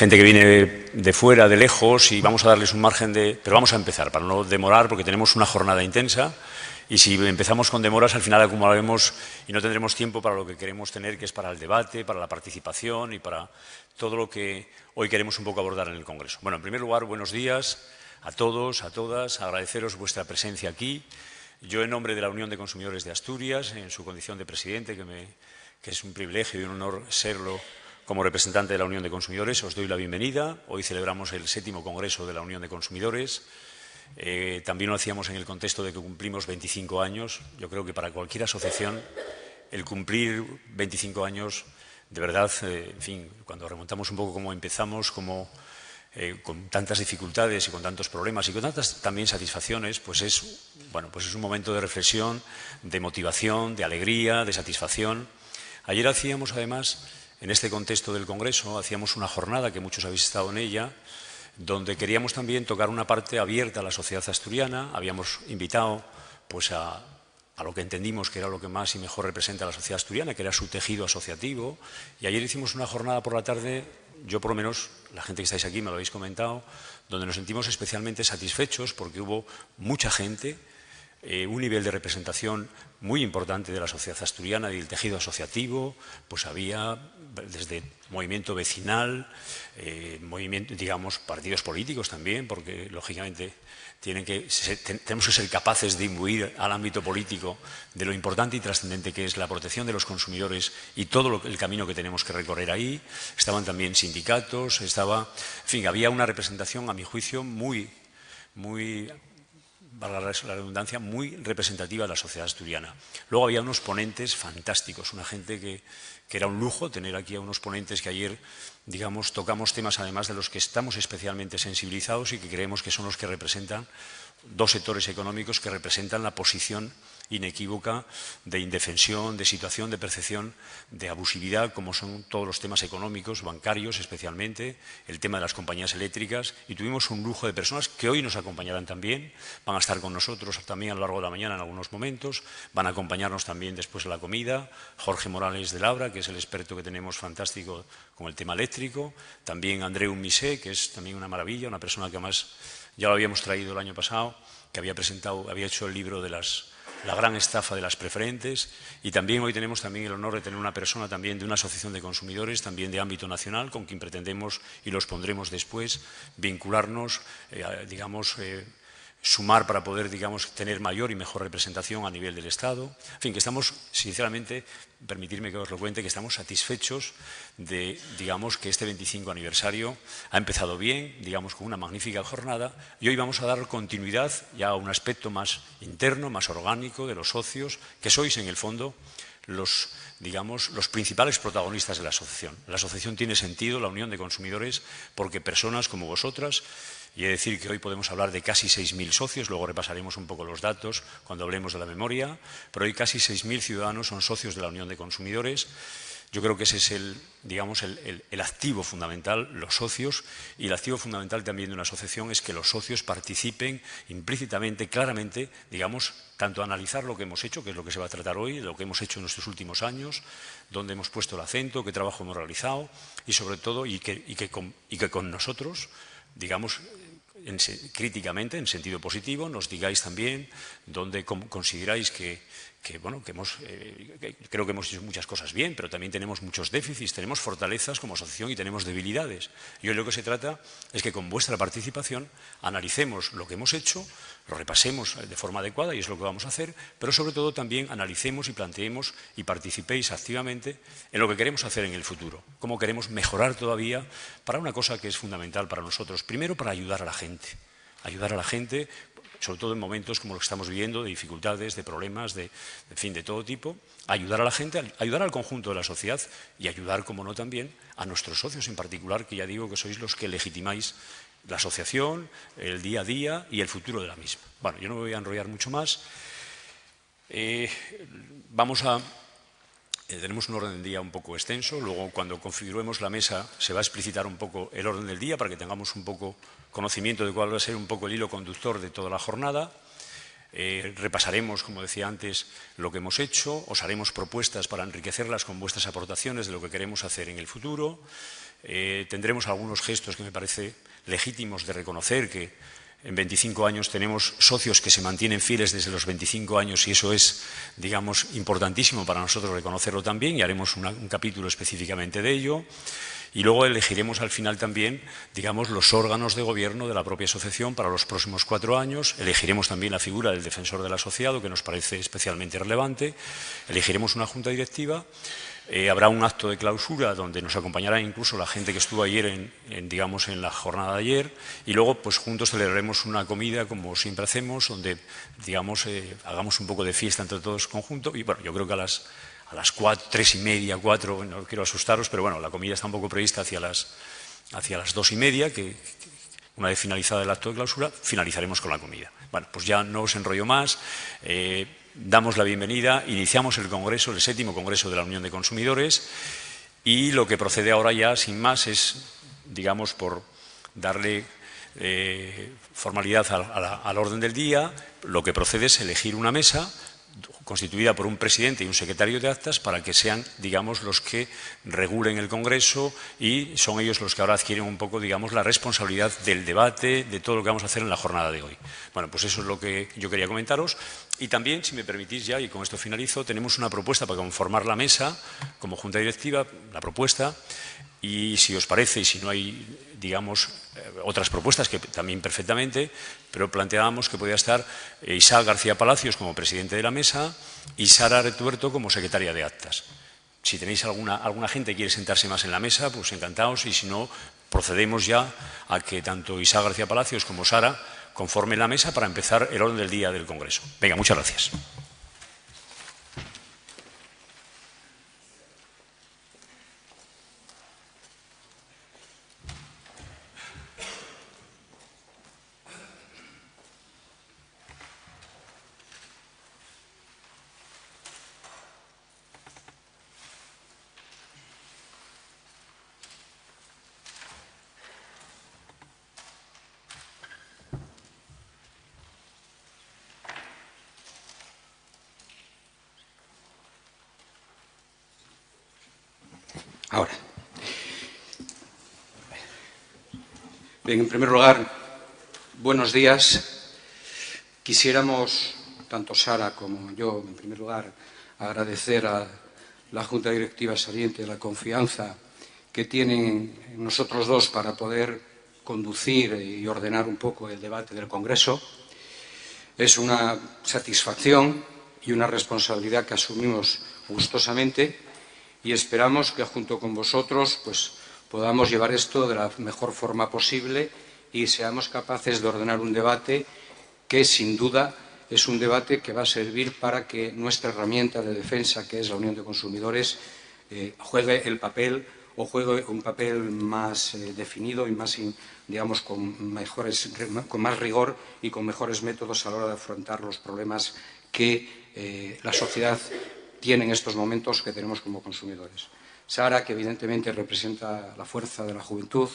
gente que viene de fuera, de lejos, y vamos a darles un margen de... Pero vamos a empezar, para no demorar, porque tenemos una jornada intensa, y si empezamos con demoras, al final acumularemos y no tendremos tiempo para lo que queremos tener, que es para el debate, para la participación y para todo lo que hoy queremos un poco abordar en el Congreso. Bueno, en primer lugar, buenos días a todos, a todas, agradeceros vuestra presencia aquí. Yo, en nombre de la Unión de Consumidores de Asturias, en su condición de presidente, que es un privilegio y un honor serlo como representante de la Unión de Consumidores, os doy la bienvenida. Hoy celebramos el 7º Congreso de la Unión de Consumidores. También lo hacíamos en el contexto de que cumplimos 25 años. Yo creo que para cualquier asociación el cumplir 25 años, de verdad, en fin, cuando remontamos un poco cómo empezamos, con tantas dificultades y con tantos problemas y con tantas también satisfacciones, pues es un momento de reflexión, de motivación, de alegría, de satisfacción. Ayer hacíamos, además, en este contexto del Congreso, hacíamos una jornada, que muchos habéis estado en ella, donde queríamos también tocar una parte abierta a la sociedad asturiana. Habíamos invitado pues, a lo que entendimos que era lo que más y mejor representa a la sociedad asturiana, que era su tejido asociativo. Y ayer hicimos una jornada por la tarde, yo por lo menos, la gente que estáis aquí me lo habéis comentado, donde nos sentimos especialmente satisfechos porque hubo mucha gente, un nivel de representación muy importante de la sociedad asturiana y del tejido asociativo. Pues había desde movimiento vecinal, digamos, partidos políticos también, porque lógicamente tenemos que ser capaces de imbuir al ámbito político de lo importante y trascendente que es la protección de los consumidores y todo el camino que tenemos que recorrer ahí. Estaban también sindicatos, en fin, había una representación, a mi juicio, muy para la redundancia, muy representativa de la sociedad asturiana. Luego había unos ponentes fantásticos, una gente que era un lujo tener aquí a unos ponentes que ayer, digamos, tocamos temas además de los que estamos especialmente sensibilizados y que creemos que son los que representan dos sectores económicos que representan la posición inequívoca de indefensión, de situación, de percepción, de abusividad, como son todos los temas económicos, bancarios especialmente, el tema de las compañías eléctricas. Y tuvimos un lujo de personas que hoy nos acompañarán también, van a estar con nosotros también a lo largo de la mañana en algunos momentos, van a acompañarnos también después de la comida. Jorge Morales de Labra, que es el experto que tenemos fantástico con el tema eléctrico, también Andreu Misé, que es también una maravilla, una persona que además ya lo habíamos traído el año pasado, que había hecho el libro de la gran estafa de las preferentes, y también hoy tenemos también el honor de tener una persona también de una asociación de consumidores, también de ámbito nacional, con quien pretendemos, y los pondremos después, vincularnos, sumar para poder, digamos, tener mayor y mejor representación a nivel del Estado. En fin, que estamos, sinceramente, permitirme que os lo cuente, que estamos satisfechos de, digamos, que este 25 aniversario ha empezado bien, digamos, con una magnífica jornada, y hoy vamos a dar continuidad ya a un aspecto más interno, más orgánico de los socios, que sois, en el fondo, los principales protagonistas de la asociación. La asociación tiene sentido, la Unión de Consumidores, porque personas como vosotras, y he de decir que hoy podemos hablar de casi 6.000 socios, luego repasaremos un poco los datos cuando hablemos de la memoria, pero hoy casi 6.000 ciudadanos son socios de la Unión de Consumidores. Yo creo que ese es el activo fundamental, los socios, y el activo fundamental también de una asociación es que los socios participen implícitamente, claramente, digamos, tanto a analizar lo que hemos hecho, que es lo que se va a tratar hoy, lo que hemos hecho en nuestros últimos años, dónde hemos puesto el acento, qué trabajo hemos realizado, y sobre todo, y que con nosotros, digamos, críticamente, en sentido positivo, nos digáis también dónde consideráis que creo que hemos hecho muchas cosas bien, pero también tenemos muchos déficits, tenemos fortalezas como asociación y tenemos debilidades. Y hoy lo que se trata es que con vuestra participación analicemos lo que hemos hecho, lo repasemos de forma adecuada, y es lo que vamos a hacer, pero sobre todo también analicemos y planteemos y participéis activamente en lo que queremos hacer en el futuro, cómo queremos mejorar todavía para una cosa que es fundamental para nosotros. Primero, para ayudar a la gente, sobre todo en momentos como los que estamos viviendo, de dificultades, de problemas, de todo tipo, ayudar a la gente, ayudar al conjunto de la sociedad y ayudar, como no, también a nuestros socios en particular, que ya digo que sois los que legitimáis la asociación, el día a día y el futuro de la misma. Bueno, yo no me voy a enrollar mucho más. Tenemos un orden del día un poco extenso, luego cuando configuremos la mesa se va a explicitar un poco el orden del día para que tengamos un poco conocimiento de cuál va a ser un poco el hilo conductor de toda la jornada. repasaremos, como decía antes, lo que hemos hecho, os haremos propuestas para enriquecerlas con vuestras aportaciones de lo que queremos hacer en el futuro. Tendremos algunos gestos que me parece legítimos de reconocer que en 25 años tenemos socios que se mantienen fieles desde los 25 años y eso es, digamos, importantísimo para nosotros reconocerlo también y haremos un capítulo específicamente de ello. Y luego elegiremos al final también, digamos, los órganos de gobierno de la propia asociación para los próximos 4 años. Elegiremos también la figura del defensor del asociado, que nos parece especialmente relevante. Elegiremos una junta directiva. Habrá un acto de clausura donde nos acompañará incluso la gente que estuvo ayer digamos, en la jornada de ayer y luego pues juntos celebraremos una comida como siempre hacemos donde digamos hagamos un poco de fiesta entre todos conjuntos y bueno, yo creo que a las 3:30, 4, no quiero asustaros, pero bueno, la comida está un poco prevista hacia las 2:30, que una vez finalizado el acto de clausura finalizaremos con la comida. Bueno, pues ya no os enrollo más. Damos la bienvenida, iniciamos el congreso, el 7º Congreso de la Unión de Consumidores y lo que procede ahora ya, sin más, es, digamos, por darle formalidad al orden del día, lo que procede es elegir una mesa constituida por un presidente y un secretario de actas para que sean, digamos, los que regulen el Congreso y son ellos los que ahora adquieren un poco, digamos, la responsabilidad del debate, de todo lo que vamos a hacer en la jornada de hoy. Bueno, pues eso es lo que yo quería comentaros y también, si me permitís ya, y con esto finalizo, tenemos una propuesta para conformar la mesa como Junta Directiva, la propuesta, y si os parece y si no hay, digamos, otras propuestas que también perfectamente, pero planteábamos que podía estar Isaac García Palacios como presidente de la mesa y Sara Retuerto como secretaria de actas. Si tenéis alguna gente que quiere sentarse más en la mesa, pues encantados y si no, procedemos ya a que tanto Isaac García Palacios como Sara conformen la mesa para empezar el orden del día del Congreso. Venga, muchas gracias. Ahora. Bien, en primer lugar, buenos días. Quisiéramos, tanto Sara como yo, en primer lugar, agradecer a la Junta Directiva saliente la confianza que tienen en nosotros dos para poder conducir y ordenar un poco el debate del Congreso. Es una satisfacción y una responsabilidad que asumimos gustosamente y esperamos que junto con vosotros pues, podamos llevar esto de la mejor forma posible y seamos capaces de ordenar un debate que sin duda es un debate que va a servir para que nuestra herramienta de defensa, que es la Unión de Consumidores, juegue el papel o juegue un papel más definido y más, digamos, con más rigor y con mejores métodos a la hora de afrontar los problemas que la sociedad tiene en estos momentos que tenemos como consumidores. Sara, que evidentemente representa la fuerza de la juventud,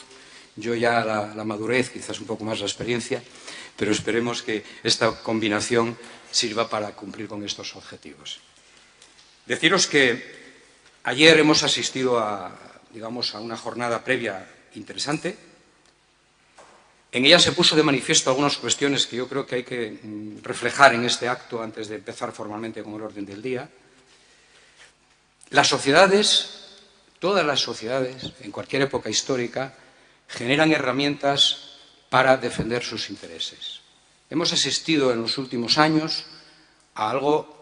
yo ya la madurez, quizás un poco más la experiencia, pero esperemos que esta combinación sirva para cumplir con estos objetivos. Deciros que ayer hemos asistido a una jornada previa interesante. En ella se puso de manifiesto algunas cuestiones que yo creo que hay que reflejar en este acto antes de empezar formalmente con el orden del día. Las sociedades, todas las sociedades, en cualquier época histórica, generan herramientas para defender sus intereses. Hemos asistido en los últimos años a algo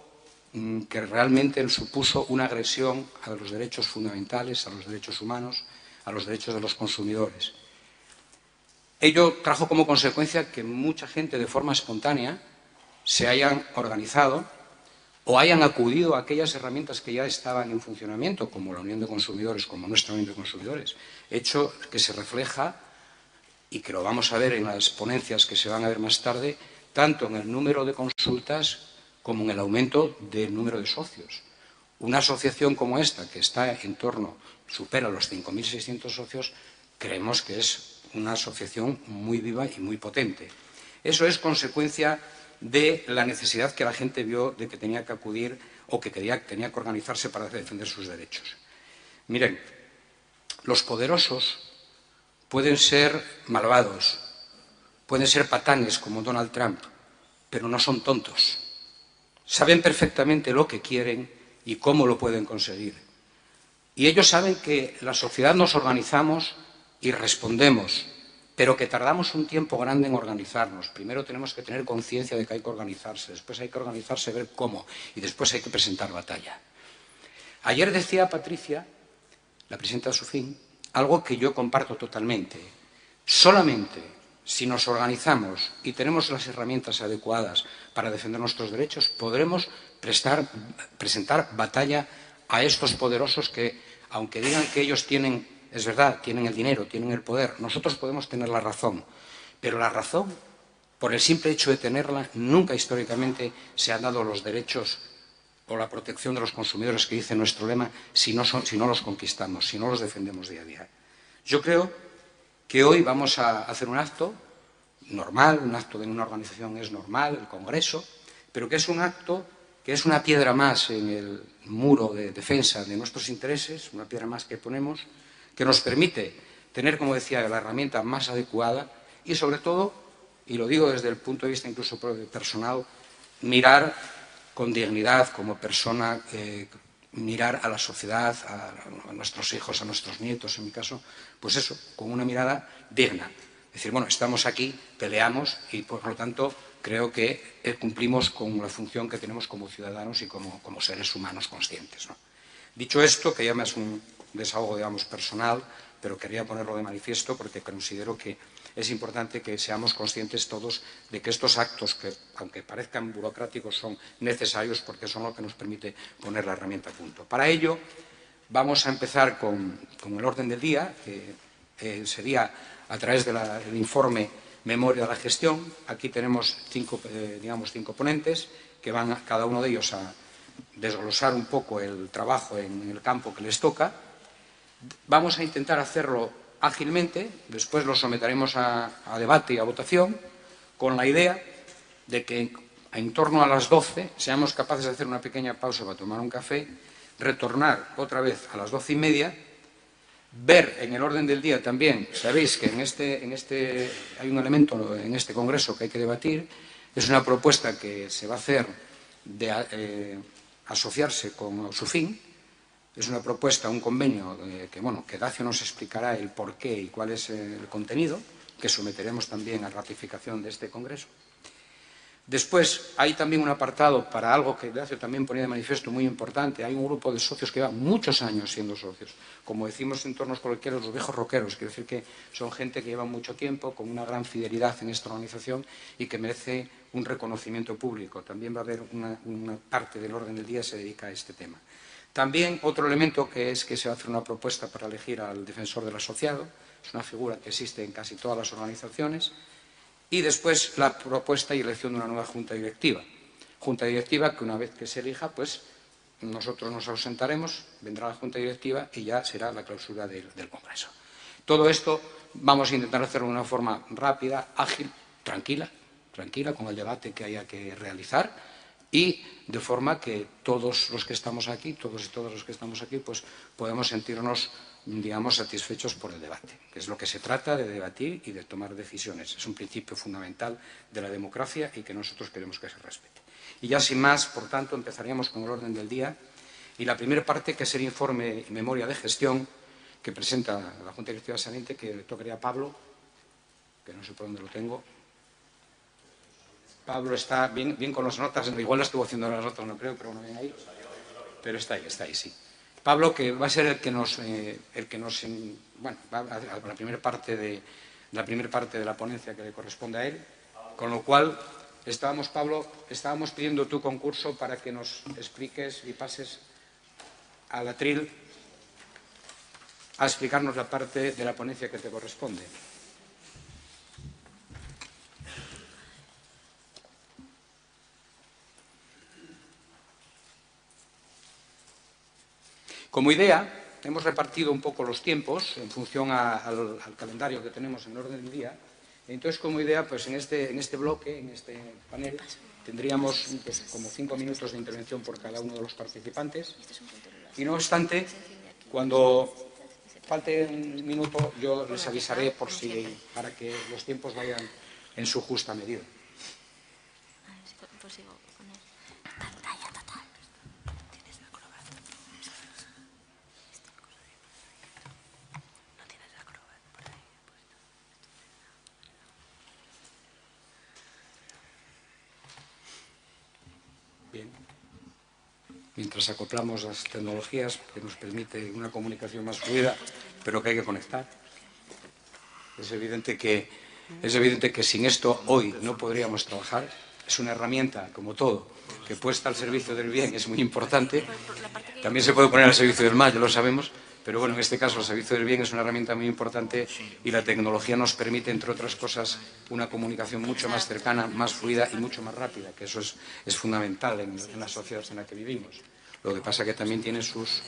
que realmente supuso una agresión a los derechos fundamentales, a los derechos humanos, a los derechos de los consumidores. Ello trajo como consecuencia que mucha gente de forma espontánea se hayan organizado o hayan acudido a aquellas herramientas que ya estaban en funcionamiento, como la Unión de Consumidores, como nuestra Unión de Consumidores, hecho que se refleja y que lo vamos a ver en las ponencias que se van a ver más tarde, tanto en el número de consultas como en el aumento del número de socios. Una asociación como esta, que está supera los 5.600 socios, creemos que es una asociación muy viva y muy potente. Eso es consecuencia de la necesidad que la gente vio de que tenía que acudir o que tenía que organizarse para defender sus derechos. Miren, los poderosos pueden ser malvados, pueden ser patanes como Donald Trump, pero no son tontos. Saben perfectamente lo que quieren y cómo lo pueden conseguir. Y ellos saben que la sociedad nos organizamos y respondemos, pero que tardamos un tiempo grande en organizarnos. Primero tenemos que tener conciencia de que hay que organizarse, después hay que organizarse, ver cómo, y después hay que presentar batalla. Ayer decía Patricia, la presidenta de SUFIN, algo que yo comparto totalmente. Solamente si nos organizamos y tenemos las herramientas adecuadas para defender nuestros derechos, podremos presentar batalla a estos poderosos que, aunque digan que ellos tienen, es verdad, tienen el dinero, tienen el poder, nosotros podemos tener la razón. Pero la razón, por el simple hecho de tenerla, nunca históricamente se han dado los derechos o la protección de los consumidores que dice nuestro lema si no los conquistamos, si no los defendemos día a día. Yo creo que hoy vamos a hacer un acto normal, un acto de una organización es normal, el Congreso, pero que es un acto que es una piedra más en el muro de defensa de nuestros intereses, una piedra más que ponemos, que nos permite tener, como decía, la herramienta más adecuada y, sobre todo, y lo digo desde el punto de vista incluso personal, mirar con dignidad como persona, mirar a la sociedad, a nuestros hijos, a nuestros nietos, en mi caso, pues eso, con una mirada digna. Es decir, bueno, estamos aquí, peleamos y, por lo tanto, creo que cumplimos con la función que tenemos como ciudadanos y como seres humanos conscientes, ¿no? Dicho esto, que ya me es un desahogo, digamos, personal, pero quería ponerlo de manifiesto porque considero que es importante que seamos conscientes todos de que estos actos, que aunque parezcan burocráticos, son necesarios porque son lo que nos permite poner la herramienta a punto. Para ello, vamos a empezar con el orden del día, que sería a través del informe Memoria de la Gestión. Aquí tenemos cinco ponentes que van cada uno de ellos a desglosar un poco el trabajo en el campo que les toca. Vamos a intentar hacerlo ágilmente, después lo someteremos a debate y a votación, con la idea de que en torno a las 12 seamos capaces de hacer una pequeña pausa para tomar un café, retornar otra vez a las 12:30, ver en el orden del día también, sabéis que hay un elemento en este congreso que hay que debatir, es una propuesta que se va a hacer de asociarse con SUFIN. Es una propuesta, un convenio que Dacio nos explicará el porqué y cuál es el contenido, que someteremos también a ratificación de este Congreso. Después, hay también un apartado para algo que Dacio también ponía de manifiesto muy importante. Hay un grupo de socios que llevan muchos años siendo socios. Como decimos en entornos coloquiales, los viejos rockeros. Quiere decir que son gente que lleva mucho tiempo, con una gran fidelidad en esta organización y que merece un reconocimiento público. También va a haber una parte del orden del día que se dedica a este tema. También otro elemento que es que se va a hacer una propuesta para elegir al defensor del asociado. Es una figura que existe en casi todas las organizaciones. Y después la propuesta y elección de una nueva junta directiva. Junta directiva que una vez que se elija, pues nosotros nos ausentaremos, vendrá la junta directiva y ya será la clausura del Congreso. Todo esto vamos a intentar hacerlo de una forma rápida, ágil, tranquila, con el debate que haya que realizar y de forma que todos los que estamos aquí, todos y todas los que estamos aquí, pues podemos sentirnos, digamos, satisfechos por el debate, que es lo que se trata, de debatir y de tomar decisiones. Es un principio fundamental de la democracia y que nosotros queremos que se respete. Y ya sin más, por tanto, empezaríamos con el orden del día y la primera parte, que es el informe y memoria de gestión que presenta la Junta Directiva Saliente, que le tocaría a Pablo, que no sé por dónde lo tengo. Pablo está bien con las notas, igual la estuvo haciendo las notas, no creo, pero no viene ahí. Pero está ahí, sí. Pablo, que va a ser el que nos bueno, va a la primera parte de la ponencia que le corresponde a él, con lo cual Pablo, estábamos pidiendo tu concurso para que nos expliques y pases al atril a explicarnos la parte de la ponencia que te corresponde. Como idea, hemos repartido un poco los tiempos en función al calendario que tenemos en el orden del día Entonces, como idea, pues en este bloque, en este panel, tendríamos pues, como 5 minutos de intervención por cada uno de los participantes. Y no obstante, cuando falte un minuto, yo les avisaré para que los tiempos vayan en su justa medida. Bien. Mientras acoplamos las tecnologías que nos permite una comunicación más fluida, pero que hay que conectar. Es evidente que sin esto hoy no podríamos trabajar. Es una herramienta, como todo, que puesta al servicio del bien es muy importante. También se puede poner al servicio del mal, ya lo sabemos, pero bueno, en este caso el servicio del bien es una herramienta muy importante y la tecnología nos permite, entre otras cosas, una comunicación mucho más cercana, más fluida y mucho más rápida, que eso es fundamental en la sociedad en la que vivimos. Lo que pasa es que también tiene sus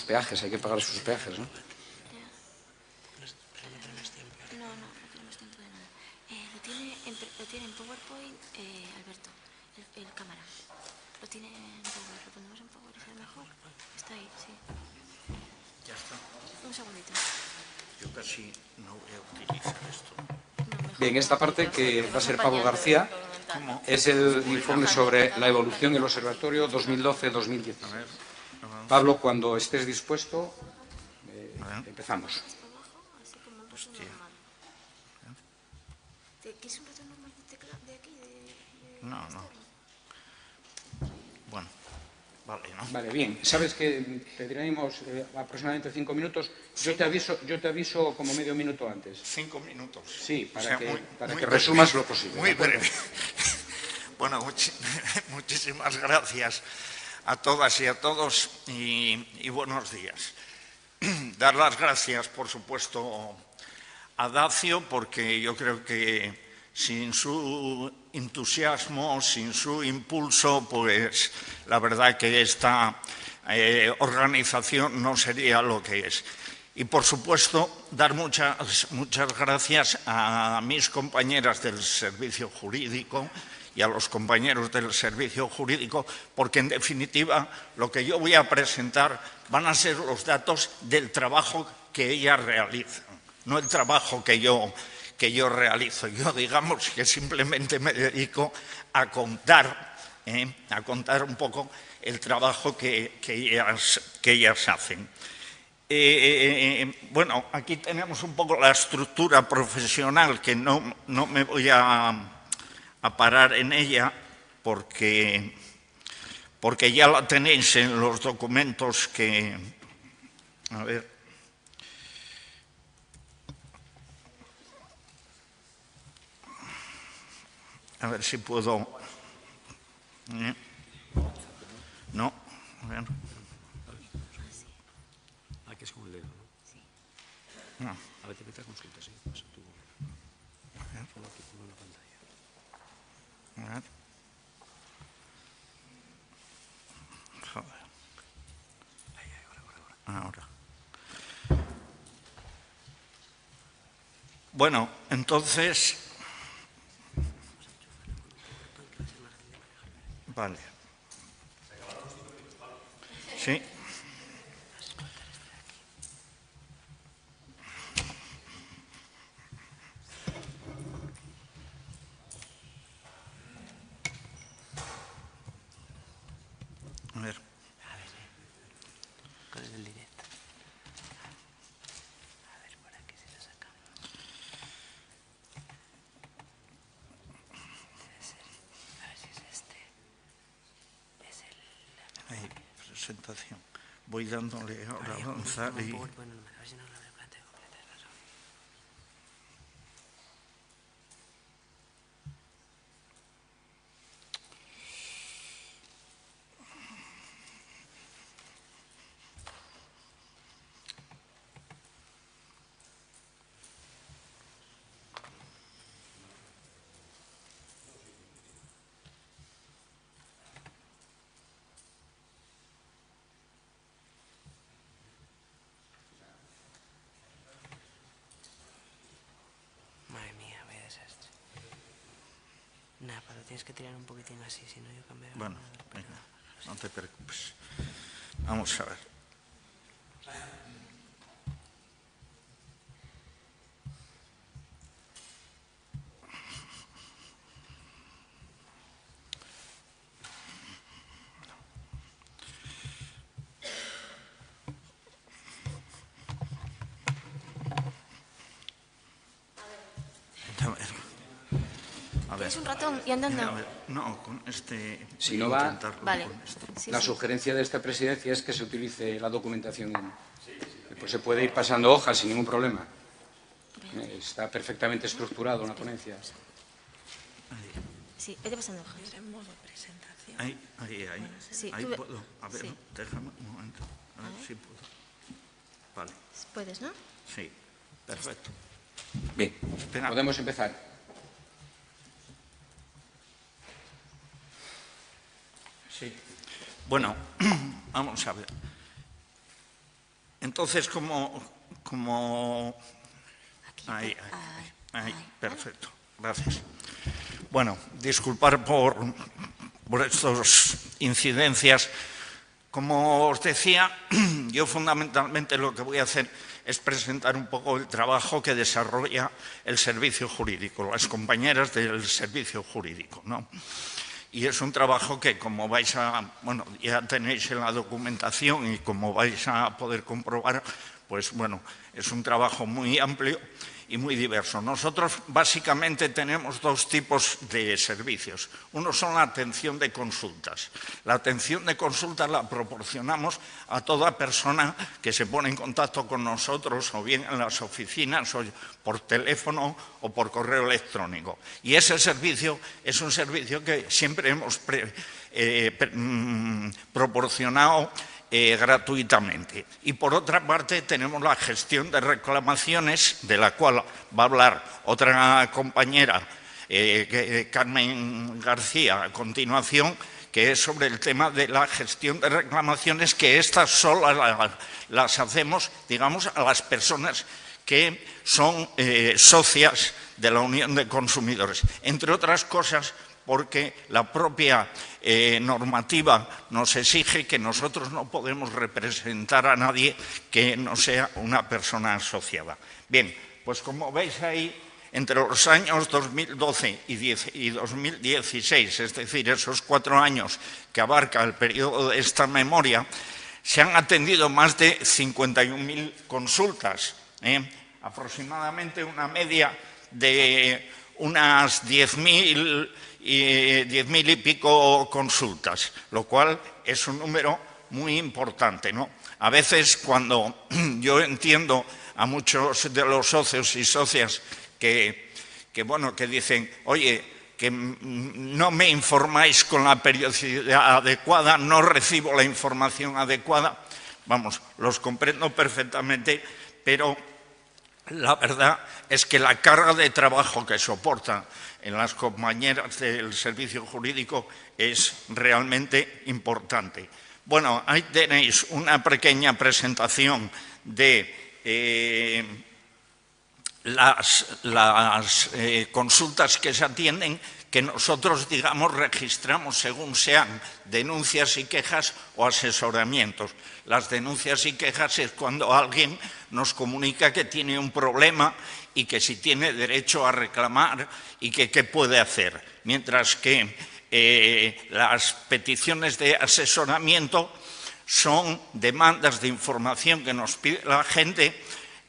peajes, hay que pagar sus peajes, ¿no? Lo tiene en PowerPoint, Alberto, el cámara. Lo tiene en Power. ¿Lo ponemos en Power y será mejor? Está ahí, sí. Ya está. Un segundito. Yo casi no voy a utilizar esto. Bien, esta parte que va a ser Pablo García es el informe sobre la evolución del observatorio 2012-2019. Pablo, cuando estés dispuesto, empezamos. Hostia. ¿Quieres un ratón normal de aquí? No. Bueno, vale, ¿no? Vale, bien. Sabes que pediremos aproximadamente 5 minutos. Yo te aviso como medio minuto antes. 5 minutos. Sí, para que muy resumas breve, lo posible. Muy breve. Bueno, muchísimas gracias a todas y a todos y buenos días. Dar las gracias, por supuesto, a Dacio, porque yo creo que sin su entusiasmo, sin su impulso, pues la verdad que esta organización no sería lo que es. Y, por supuesto, dar muchas gracias a mis compañeras del Servicio Jurídico y a los compañeros del Servicio Jurídico, porque, en definitiva, lo que yo voy a presentar van a ser los datos del trabajo que ellas realizan, no el trabajo que yo realizo. Yo, digamos, que simplemente me dedico a contar un poco el trabajo que ellas hacen. Bueno, aquí tenemos un poco la estructura profesional, que no me voy a parar en ella porque ya la tenéis en los documentos que... A ver... A ver si puedo... No, a ver... Aquí es con el dedo, ¿no? Sí. No. A ver, te metes a consulta, sí. Pasa tú. Ponlo aquí, ponlo en la pantalla. A ver. Joder. Ahí, ahora. Ahora. Bueno, entonces... Vale. Sí. A ver. Con el directo. A ver, por aquí se lo saca. A ver si es este. Es el... Ahí, presentación. Voy dándole ahora a avanzar y... A ver si no lo planteo completa. Nada, pero tienes que tirar un poquitín así, si no yo cambio. Bueno, venga, no te preocupes. Vamos a ver. A ver. ¿Tienes un ratón y andando? A ver, no, con este... Si voy a no va- intentarlo Vale. con este. Sí, La sí. sugerencia de esta presidencia es que se utilice la documentación. Pues se puede ir pasando hojas sin ningún problema. Está perfectamente estructurado una ponencia. Sí, vete pasando hojas. Ahí. Sí, Ahí tú ve- puedo. A ver, sí. déjame un momento. A ver si puedo. Vale, Puedes, ¿no? sí, perfecto. Bien, Espera. podemos empezar. Sí. Bueno, vamos a ver. Entonces, como... Ahí, perfecto. Gracias. Bueno, disculpar por estas incidencias. Como os decía, yo fundamentalmente lo que voy a hacer es presentar un poco el trabajo que desarrolla el servicio jurídico, las compañeras del servicio jurídico, ¿no? Y es un trabajo que, como vais a, bueno, ya tenéis en la documentación y como vais a poder comprobar, pues bueno, es un trabajo muy amplio y muy diverso. Nosotros básicamente tenemos dos tipos de servicios. Uno son la atención de consultas. La atención de consultas la proporcionamos a toda persona que se pone en contacto con nosotros, o bien en las oficinas, o por teléfono o por correo electrónico. Y ese servicio es un servicio que siempre hemos proporcionado gratuitamente. Y por otra parte tenemos la gestión de reclamaciones, de la cual va a hablar otra compañera, Carmen García, a continuación, que es sobre el tema de la gestión de reclamaciones, que estas solo las hacemos, digamos, a las personas que son socias de la Unión de Consumidores, entre otras cosas porque la propia normativa nos exige que nosotros no podemos representar a nadie que no sea una persona asociada. Bien, pues como veis ahí, entre los años 2012 y 2016, es decir, esos 4 años que abarca el periodo de esta memoria, se han atendido más de 51.000 consultas, aproximadamente una media de unas 10.000 y pico consultas, lo cual es un número muy importante, ¿no? A veces cuando yo entiendo a muchos de los socios y socias que dicen, oye, que no me informáis con la periodicidad adecuada, no recibo la información adecuada, vamos, los comprendo perfectamente, pero la verdad es que la carga de trabajo que soportan en las compañeras del servicio jurídico es realmente importante. Bueno, ahí tenéis una pequeña presentación de las consultas que se atienden, que nosotros, digamos, registramos según sean denuncias y quejas o asesoramientos. Las denuncias y quejas es cuando alguien nos comunica que tiene un problema y que si tiene derecho a reclamar y que qué puede hacer. Mientras que las peticiones de asesoramiento son demandas de información que nos pide la gente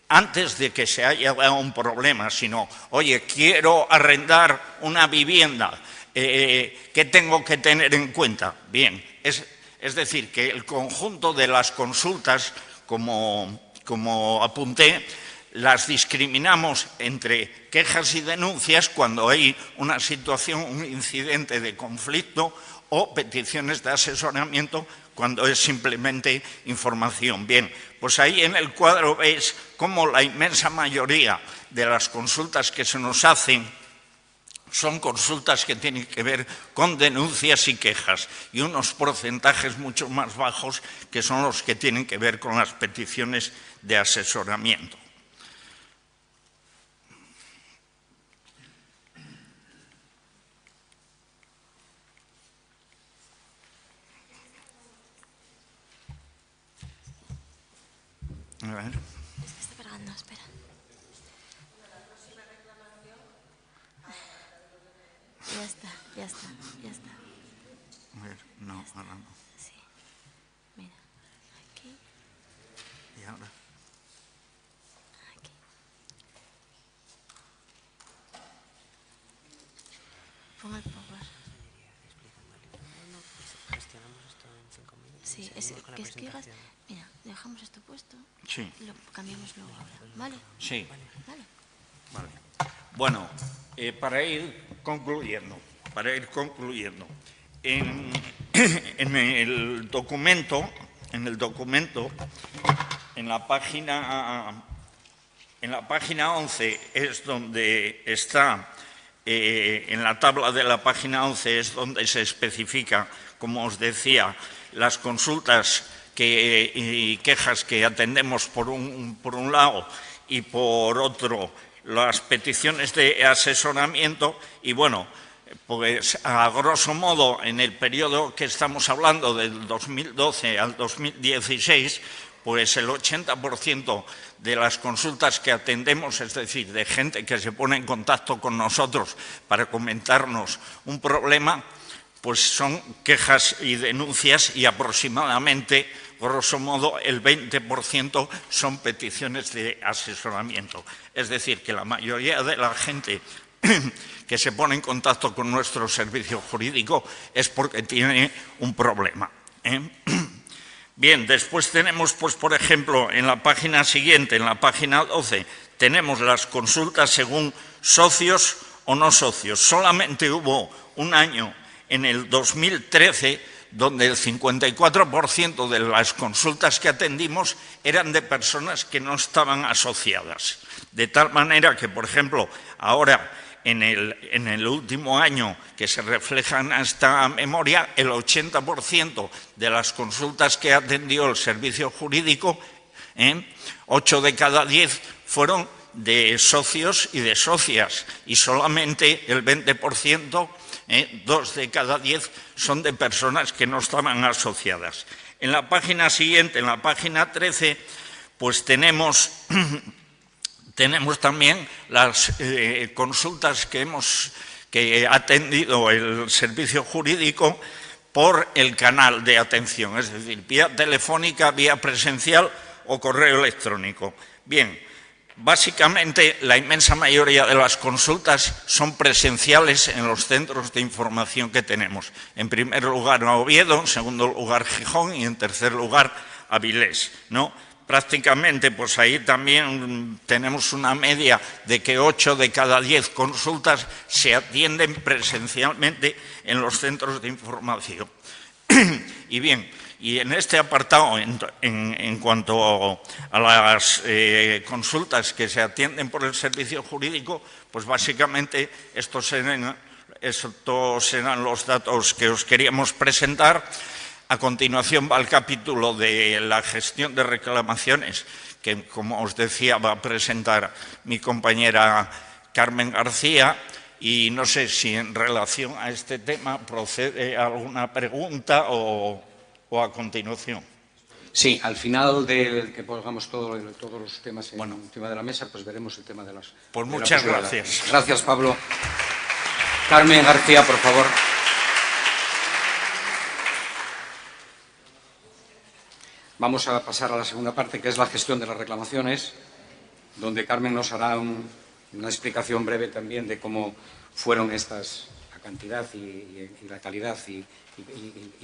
antes de que se haya dado un problema, sino, oye, quiero arrendar una vivienda, ¿qué tengo que tener en cuenta? Bien, es decir, que el conjunto de las consultas, como apunté, las discriminamos entre quejas y denuncias cuando hay una situación, un incidente de conflicto, o peticiones de asesoramiento cuando es simplemente información. Bien, pues ahí en el cuadro veis cómo la inmensa mayoría de las consultas que se nos hacen son consultas que tienen que ver con denuncias y quejas y unos porcentajes mucho más bajos que son los que tienen que ver con las peticiones de asesoramiento. A ver. Es que está cargando, espera. Ya está, ya está, ya está. A ver, no, ahora no. Sí. Mira, aquí, Y ahora. aquí. Pon el power. Gestionamos esto en 5 minutos. Sí, Seguimos con la que es que digas, presentación. mira, dejamos esto puesto, Sí, lo cambiamos luego ahora, ¿vale? sí. Vale. Vale. Bueno, para ir concluyendo, en el documento, en la página 11 es donde está, en la tabla de la página 11 es donde se especifica, como os decía, las consultas y quejas que atendemos por un lado y por otro las peticiones de asesoramiento y bueno, pues a grosso modo en el periodo que estamos hablando del 2012 al 2016, pues el 80% de las consultas que atendemos, es decir, de gente que se pone en contacto con nosotros para comentarnos un problema, pues son quejas y denuncias y aproximadamente, grosso modo, el 20% son peticiones de asesoramiento. Es decir, que la mayoría de la gente que se pone en contacto con nuestro servicio jurídico es porque tiene un problema. Bien, después tenemos, pues, por ejemplo, en la página siguiente, en la página 12, tenemos las consultas según socios o no socios. Solamente hubo un año en el 2013, donde el 54% de las consultas que atendimos eran de personas que no estaban asociadas. De tal manera que, por ejemplo, ahora en el último año que se refleja en esta memoria, el 80% de las consultas que atendió el servicio jurídico, 8 de cada 10 fueron de socios y de socias, y solamente el 20%, 2 de cada 10, son de personas que no estaban asociadas. En la página siguiente, en la página 13, pues tenemos también las consultas que ha atendido el servicio jurídico por el canal de atención, es decir, vía telefónica, vía presencial o correo electrónico. Bien, básicamente la inmensa mayoría de las consultas son presenciales en los centros de información que tenemos. En primer lugar a Oviedo, en segundo lugar Gijón y en tercer lugar Avilés, ¿no? Prácticamente, pues ahí también tenemos una media de que 8 de cada 10 consultas se atienden presencialmente en los centros de información. Y bien, y en este apartado, en cuanto a las consultas que se atienden por el servicio jurídico, pues básicamente estos serán los datos que os queríamos presentar. A continuación va el capítulo de la gestión de reclamaciones, que, como os decía, va a presentar mi compañera Carmen García. Y no sé si en relación a este tema procede alguna pregunta o a continuación. Sí, al final de que pongamos todos los temas encima de la mesa, pues veremos el tema de las... Pues muchas gracias. Gracias, Pablo. Carmen García, por favor. Vamos a pasar a la segunda parte, que es la gestión de las reclamaciones, donde Carmen nos hará una explicación breve también de cómo fueron estas, la cantidad y la calidad y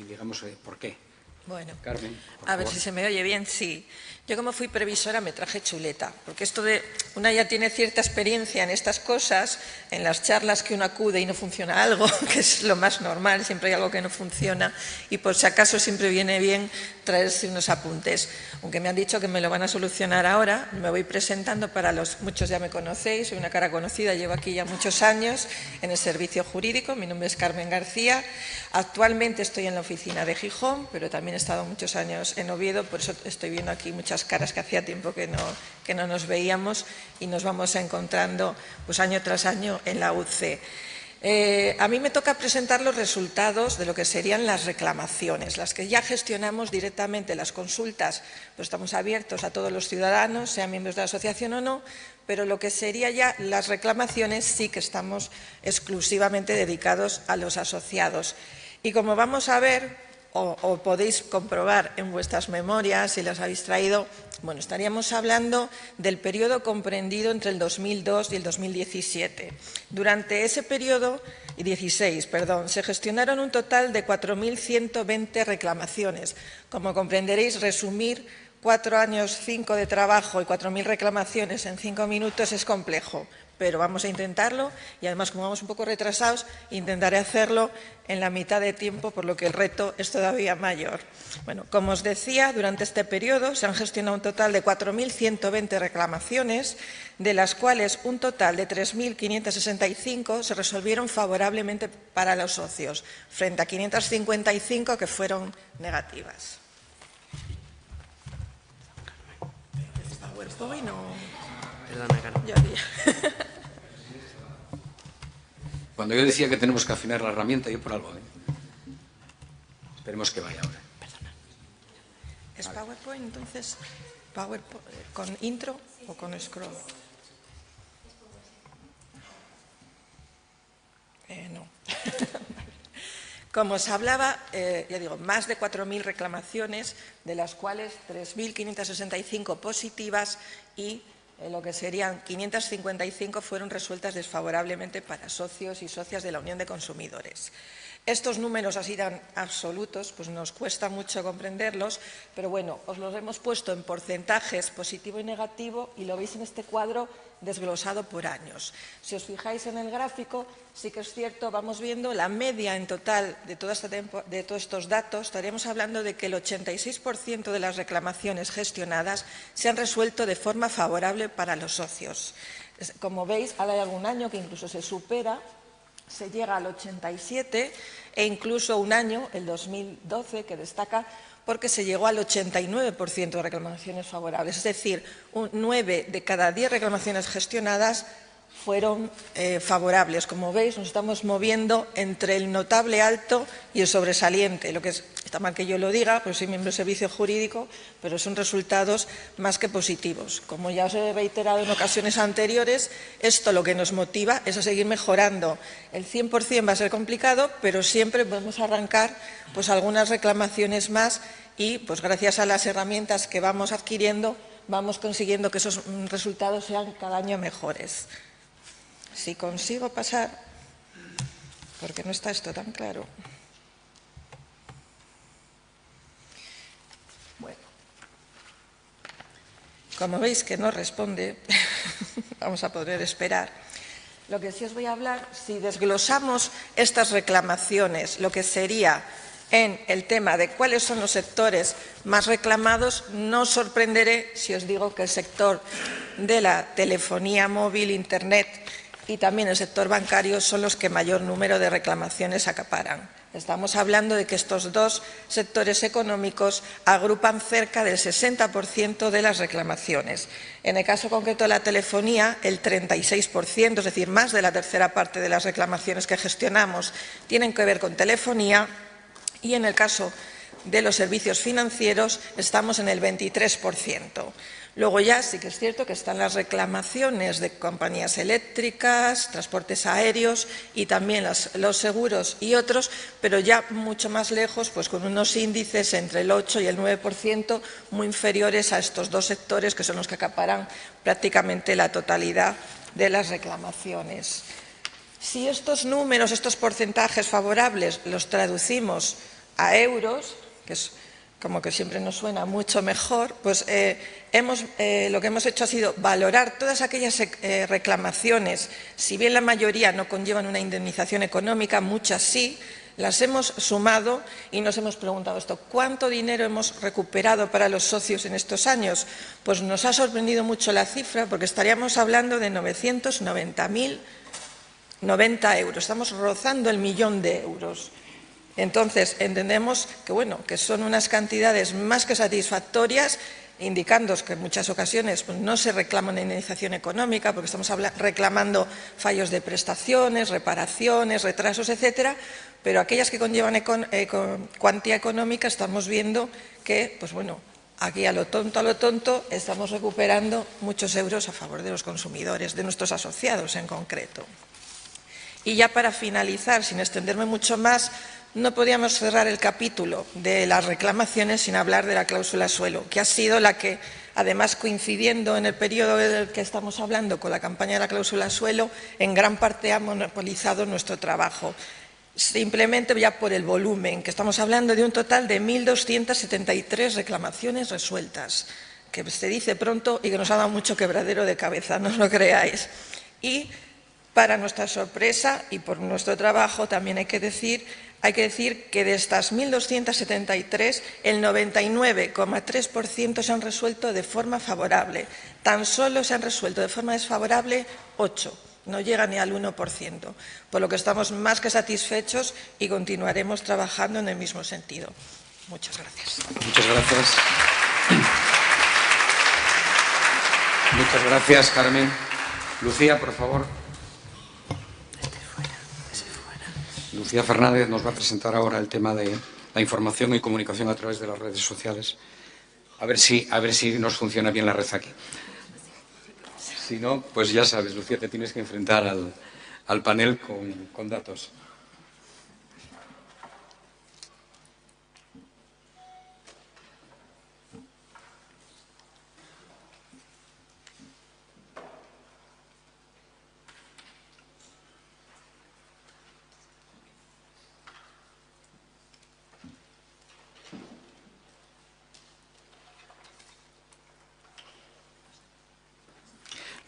digamos, por qué. Bueno, Carmen, a ver si se me oye bien, sí. Yo como fui previsora me traje chuleta, porque esto de una ya tiene cierta experiencia en estas cosas, en las charlas que uno acude y no funciona algo, que es lo más normal, siempre hay algo que no funciona y por si acaso siempre viene bien traerse unos apuntes. Aunque me han dicho que me lo van a solucionar ahora, me voy presentando para muchos ya me conocéis, soy una cara conocida, llevo aquí ya muchos años en el servicio jurídico, mi nombre es Carmen García, actualmente estoy en la oficina de Gijón, pero también he estado muchos años en Oviedo, por eso estoy viendo aquí muchas caras que hacía tiempo que no nos veíamos y nos vamos encontrando pues año tras año en la UC. A mí me toca presentar los resultados de lo que serían las reclamaciones, las que ya gestionamos directamente. Las consultas, pues estamos abiertos a todos los ciudadanos, sean miembros de la asociación o no, pero lo que sería ya las reclamaciones sí que estamos exclusivamente dedicados a los asociados. Y como vamos a ver, o podéis comprobar en vuestras memorias, si las habéis traído, bueno, estaríamos hablando del periodo comprendido entre el 2002 y el 2017. Durante ese periodo, 16, perdón, se gestionaron un total de 4.120 reclamaciones. Como comprenderéis, resumir 4 años, 5 de trabajo y 4.000 reclamaciones en 5 minutos es complejo, pero vamos a intentarlo y además, como vamos un poco retrasados, intentaré hacerlo en la mitad de tiempo, por lo que el reto es todavía mayor. Bueno, como os decía, durante este periodo se han gestionado un total de 4.120 reclamaciones, de las cuales un total de 3.565 se resolvieron favorablemente para los socios, frente a 555 que fueron negativas. PowerPoint o... Perdona, Carmen. Cuando yo decía que tenemos que afinar la herramienta, yo por algo. Esperemos que vaya ahora. Perdona. ¿Es PowerPoint entonces? ¿PowerPoint con intro o con scroll? No. Como os hablaba, ya digo, más de 4.000 reclamaciones, de las cuales 3.565 positivas y lo que serían 555 fueron resueltas desfavorablemente para socios y socias de la Unión de Consumidores. Estos números así tan absolutos, pues nos cuesta mucho comprenderlos, pero bueno, os los hemos puesto en porcentajes positivo y negativo y lo veis en este cuadro desglosado por años. Si os fijáis en el gráfico, sí que es cierto, vamos viendo la media en total de todos estos datos. Estaríamos hablando de que el 86% de las reclamaciones gestionadas se han resuelto de forma favorable para los socios. Como veis, ahora hay algún año que incluso se supera, se llega al 87 e incluso un año, el 2012, que destaca porque se llegó al 89% de reclamaciones favorables. Es decir, 9 de cada 10 reclamaciones gestionadas fueron favorables. Como veis, nos estamos moviendo entre el notable alto y el sobresaliente. Lo que está mal que yo lo diga, pues soy miembro del servicio jurídico, pero son resultados más que positivos. Como ya os he reiterado en ocasiones anteriores, esto lo que nos motiva es a seguir mejorando. El 100% va a ser complicado, pero siempre podemos arrancar pues algunas reclamaciones más y pues gracias a las herramientas que vamos adquiriendo vamos consiguiendo que esos resultados sean cada año mejores. Si consigo pasar, porque no está esto tan claro. Bueno, como veis que no responde, vamos a poder esperar. Lo que sí os voy a hablar, si desglosamos estas reclamaciones, lo que sería en el tema de cuáles son los sectores más reclamados, no os sorprenderé si os digo que el sector de la telefonía móvil, Internet y también el sector bancario son los que mayor número de reclamaciones acaparan. Estamos hablando de que estos dos sectores económicos agrupan cerca del 60% de las reclamaciones. En el caso concreto de la telefonía, el 36%, es decir, más de la tercera parte de las reclamaciones que gestionamos tienen que ver con telefonía, y en el caso de los servicios financieros estamos en el 23%. Luego ya sí que es cierto que están las reclamaciones de compañías eléctricas, transportes aéreos y también los seguros y otros, pero ya mucho más lejos, pues con unos índices entre el 8 y el 9%, muy inferiores a estos dos sectores que son los que acaparan prácticamente la totalidad de las reclamaciones. Si estos números, estos porcentajes favorables los traducimos a euros, que es como que siempre nos suena mucho mejor, pues lo que hemos hecho ha sido valorar todas aquellas reclamaciones, si bien la mayoría no conllevan una indemnización económica, muchas sí, las hemos sumado y nos hemos preguntado esto, ¿cuánto dinero hemos recuperado para los socios en estos años? Pues nos ha sorprendido mucho la cifra, porque estaríamos hablando de 990 euros, estamos rozando el 1.000.000 de euros. Entonces, entendemos que, bueno, que son unas cantidades más que satisfactorias indicando que en muchas ocasiones pues, no se reclama una indemnización económica porque estamos reclamando fallos de prestaciones, reparaciones, retrasos, etcétera, pero aquellas que conllevan cuantía económica estamos viendo que, pues bueno, aquí a lo tonto, estamos recuperando muchos euros a favor de los consumidores, de nuestros asociados en concreto. Y ya para finalizar, sin extenderme mucho más, no podíamos cerrar el capítulo de las reclamaciones sin hablar de la cláusula suelo, que ha sido la que, además coincidiendo en el periodo del que estamos hablando con la campaña de la cláusula suelo, en gran parte ha monopolizado nuestro trabajo. Simplemente ya por el volumen, que estamos hablando de un total de 1.273 reclamaciones resueltas, que se dice pronto y que nos ha dado mucho quebradero de cabeza, no os lo creáis. Y para nuestra sorpresa y por nuestro trabajo también hay que decir que de estas 1.273, el 99,3% se han resuelto de forma favorable. Tan solo se han resuelto de forma desfavorable 8%. No llega ni al 1%, por lo que estamos más que satisfechos y continuaremos trabajando en el mismo sentido. Muchas gracias. Muchas gracias. Muchas gracias, Carmen. Lucía, por favor. Lucía Fernández nos va a presentar ahora el tema de la información y comunicación a través de las redes sociales. A ver si nos funciona bien la red aquí. Si no, pues ya sabes, Lucía, te tienes que enfrentar al panel con datos.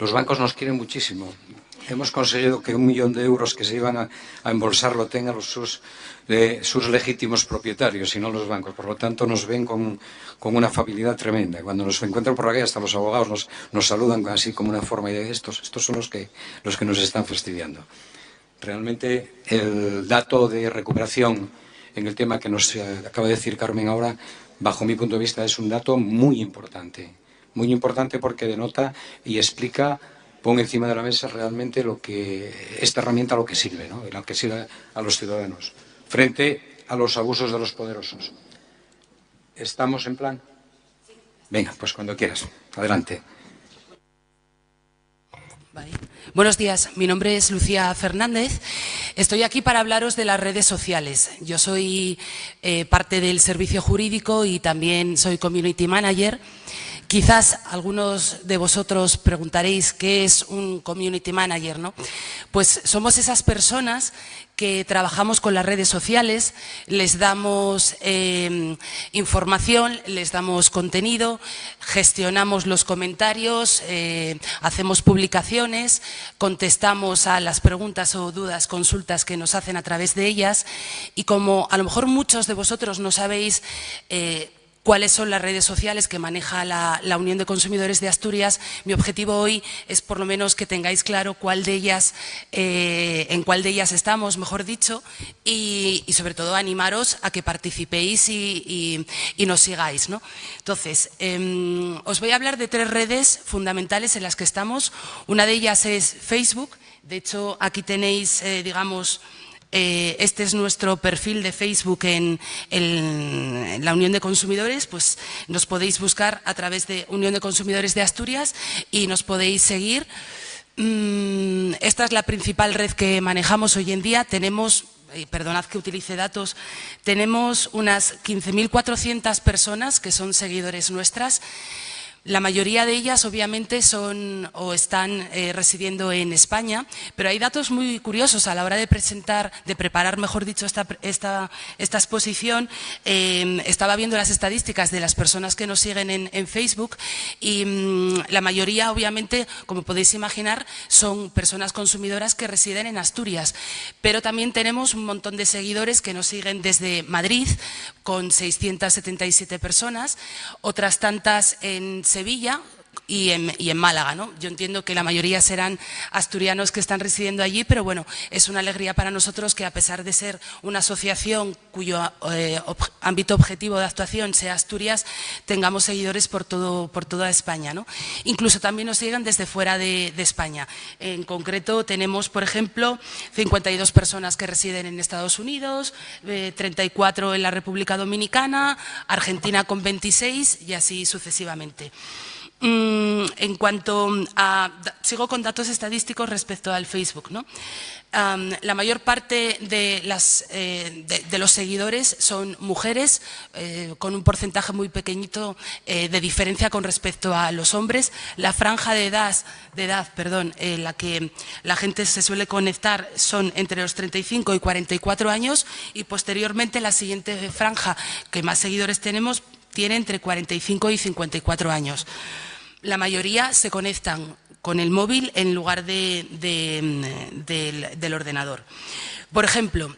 Los bancos nos quieren muchísimo. Hemos conseguido que 1 millón de euros que se iban a embolsar lo tengan sus legítimos propietarios y no los bancos. Por lo tanto, nos ven con una afabilidad tremenda. Cuando nos encuentran por aquí, hasta los abogados nos saludan así como una forma de estos son los que nos están fastidiando. Realmente, el dato de recuperación en el tema que nos acaba de decir Carmen ahora, bajo mi punto de vista, es un dato muy importante. Muy importante porque denota y explica, pone encima de la mesa realmente esta herramienta lo que sirve, ¿no? Y lo que sirve a los ciudadanos frente a los abusos de los poderosos. ¿Estamos en plan? Venga, pues cuando quieras. Adelante. Vale. Buenos días, mi nombre es Lucía Fernández. Estoy aquí para hablaros de las redes sociales. Yo soy parte del servicio jurídico y también soy community manager. Quizás algunos de vosotros preguntaréis qué es un community manager, ¿no? Pues somos esas personas que trabajamos con las redes sociales, les damos información, les damos contenido, gestionamos los comentarios, hacemos publicaciones, contestamos a las preguntas o dudas, consultas que nos hacen a través de ellas y como a lo mejor muchos de vosotros no sabéis cuáles son las redes sociales que maneja la Unión de Consumidores de Asturias. Mi objetivo hoy es por lo menos que tengáis claro en cuál de ellas estamos, mejor dicho, y sobre todo animaros a que participéis y nos sigáis, ¿no? Entonces, os voy a hablar de 3 redes fundamentales en las que estamos. Una de ellas es Facebook. De hecho, aquí tenéis, digamos, este es nuestro perfil de Facebook en la Unión de Consumidores, pues nos podéis buscar a través de Unión de Consumidores de Asturias y nos podéis seguir. Esta es la principal red que manejamos hoy en día. Tenemos, perdonad que utilice datos, tenemos unas 15.400 personas que son seguidores nuestras. La mayoría de ellas, obviamente, son o están residiendo en España, pero hay datos muy curiosos a la hora de preparar, mejor dicho, esta exposición. Estaba viendo las estadísticas de las personas que nos siguen en Facebook y la mayoría, obviamente, como podéis imaginar, son personas consumidoras que residen en Asturias, pero también tenemos un montón de seguidores que nos siguen desde Madrid, con 677 personas, otras tantas en Sevilla, y en Málaga, ¿no? Yo entiendo que la mayoría serán asturianos que están residiendo allí, pero bueno, es una alegría para nosotros que, a pesar de ser una asociación cuyo ámbito objetivo de actuación sea Asturias, tengamos seguidores por toda España, ¿no? Incluso también nos llegan desde fuera de España. En concreto tenemos, por ejemplo, 52 personas que residen en Estados Unidos, 34 en la República Dominicana, Argentina con 26 y así sucesivamente. En cuanto a... Sigo con datos estadísticos respecto al Facebook, ¿no? La mayor parte de los seguidores son mujeres, con un porcentaje muy pequeñito de diferencia con respecto a los hombres. La franja de edad, en la que la gente se suele conectar son entre los 35 y 44 años y posteriormente la siguiente franja que más seguidores tenemos tiene entre 45 y 54 años. La mayoría se conectan con el móvil en lugar del ordenador. Por ejemplo,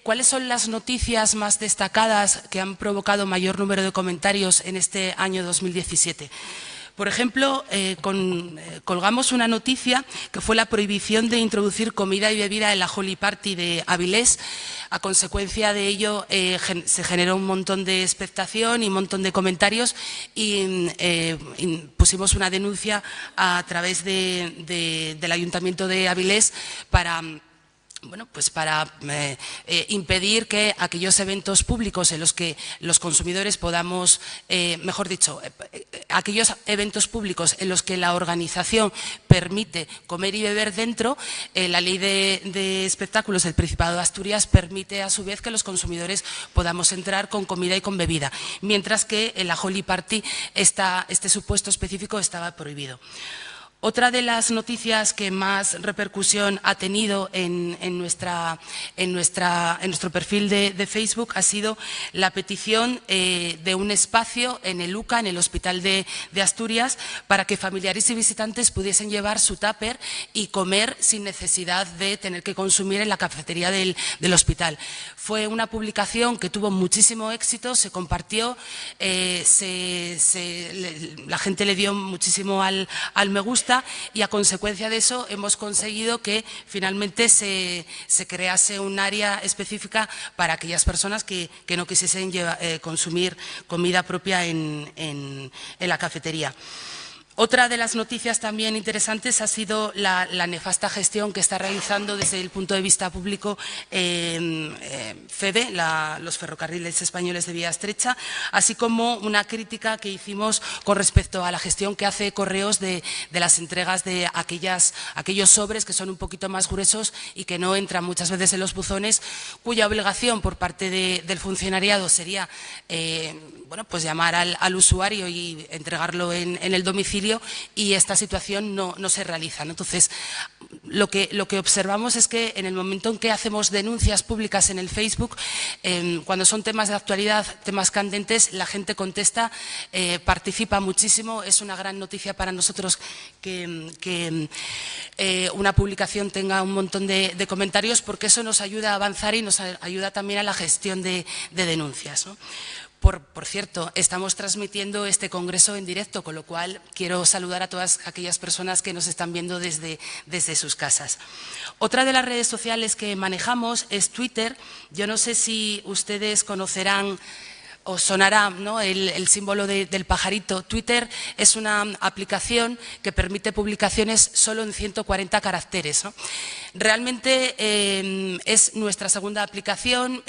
¿cuáles son las noticias más destacadas que han provocado mayor número de comentarios en este año 2017? Por ejemplo, colgamos una noticia que fue la prohibición de introducir comida y bebida en la Holy Party de Avilés. A consecuencia de ello se generó un montón de expectación y un montón de comentarios y pusimos una denuncia a través del Ayuntamiento de Avilés para impedir que aquellos eventos públicos en los que los consumidores podamos, aquellos eventos públicos en los que la organización permite comer y beber dentro, la ley de espectáculos del Principado de Asturias permite a su vez que los consumidores podamos entrar con comida y con bebida, mientras que en la Holy Party este supuesto específico estaba prohibido. Otra de las noticias que más repercusión ha tenido en nuestro perfil de Facebook ha sido la petición de un espacio en el UCA, en el Hospital de Asturias, para que familiares y visitantes pudiesen llevar su tupper y comer sin necesidad de tener que consumir en la cafetería del hospital. Fue una publicación que tuvo muchísimo éxito, se compartió, la gente le dio muchísimo al me gusta, y a consecuencia de eso hemos conseguido que finalmente se crease un área específica para aquellas personas que no quisiesen consumir comida propia en la cafetería. Otra de las noticias también interesantes ha sido la nefasta gestión que está realizando desde el punto de vista público FEVE, los ferrocarriles españoles de vía estrecha, así como una crítica que hicimos con respecto a la gestión que hace Correos de las entregas de aquellos sobres que son un poquito más gruesos y que no entran muchas veces en los buzones, cuya obligación por parte del funcionariado sería llamar al usuario y entregarlo en el domicilio, y esta situación no se realiza, ¿no? Entonces, lo que observamos es que en el momento en que hacemos denuncias públicas en el Facebook, cuando son temas de actualidad, temas candentes, la gente contesta, participa muchísimo. Es una gran noticia para nosotros que una publicación tenga un montón de comentarios, porque eso nos ayuda a avanzar y nos ayuda también a la gestión de denuncias, ¿no? Por cierto, estamos transmitiendo este congreso en directo, con lo cual quiero saludar a todas aquellas personas que nos están viendo desde sus casas. Otra de las redes sociales que manejamos es Twitter. Yo no sé si ustedes conocerán os sonará, ¿no?, el símbolo del pajarito. Twitter es una aplicación que permite publicaciones solo en 140 caracteres, ¿no? Realmente es nuestra segunda aplicación,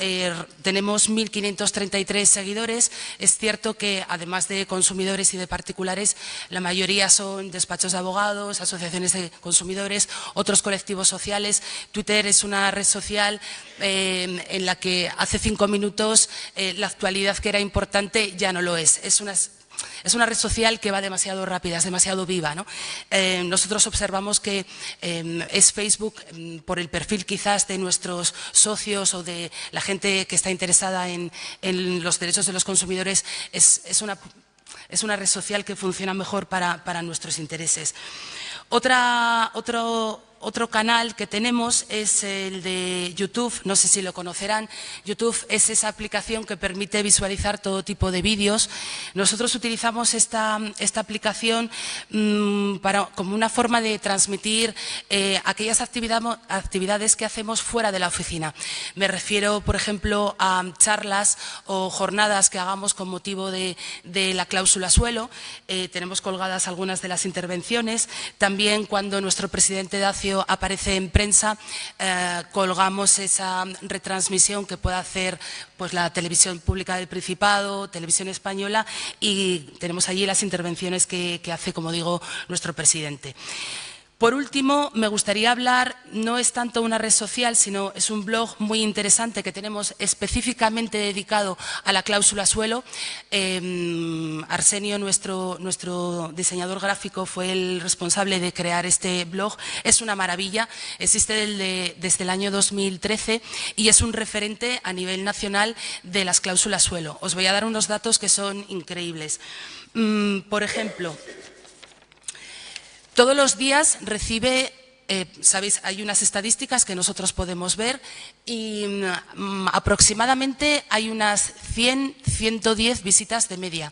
tenemos 1.533 seguidores. Es cierto que, además de consumidores y de particulares, la mayoría son despachos de abogados, asociaciones de consumidores, otros colectivos sociales. Twitter es una red social en la que hace 5 minutos la actualidad que era importante ya no lo es. Es una red social que va demasiado rápida, es demasiado viva, ¿no? Nosotros observamos que es Facebook, por el perfil quizás de nuestros socios o de la gente que está interesada en los derechos de los consumidores, es una red social que funciona mejor para nuestros intereses. Otro otro canal que tenemos es el de YouTube, no sé si lo conocerán. YouTube es esa aplicación que permite visualizar todo tipo de vídeos. Nosotros utilizamos esta aplicación como una forma de transmitir aquellas actividades que hacemos fuera de la oficina. Me refiero, por ejemplo, a charlas o jornadas que hagamos con motivo de la cláusula suelo. Tenemos colgadas algunas de las intervenciones. También cuando nuestro presidente Dacio aparece en prensa, colgamos esa retransmisión que puede hacer pues, la televisión pública del Principado, Televisión Española, y tenemos allí las intervenciones que hace, como digo, nuestro presidente. Por último, me gustaría hablar, no es tanto una red social, sino es un blog muy interesante que tenemos específicamente dedicado a la cláusula suelo. Arsenio, nuestro diseñador gráfico, fue el responsable de crear este blog. Es una maravilla, existe desde el año 2013 y es un referente a nivel nacional de las cláusulas suelo. Os voy a dar unos datos que son increíbles. Por ejemplo, todos los días recibe, sabéis, hay unas estadísticas que nosotros podemos ver y aproximadamente hay unas 100, 110 visitas de media.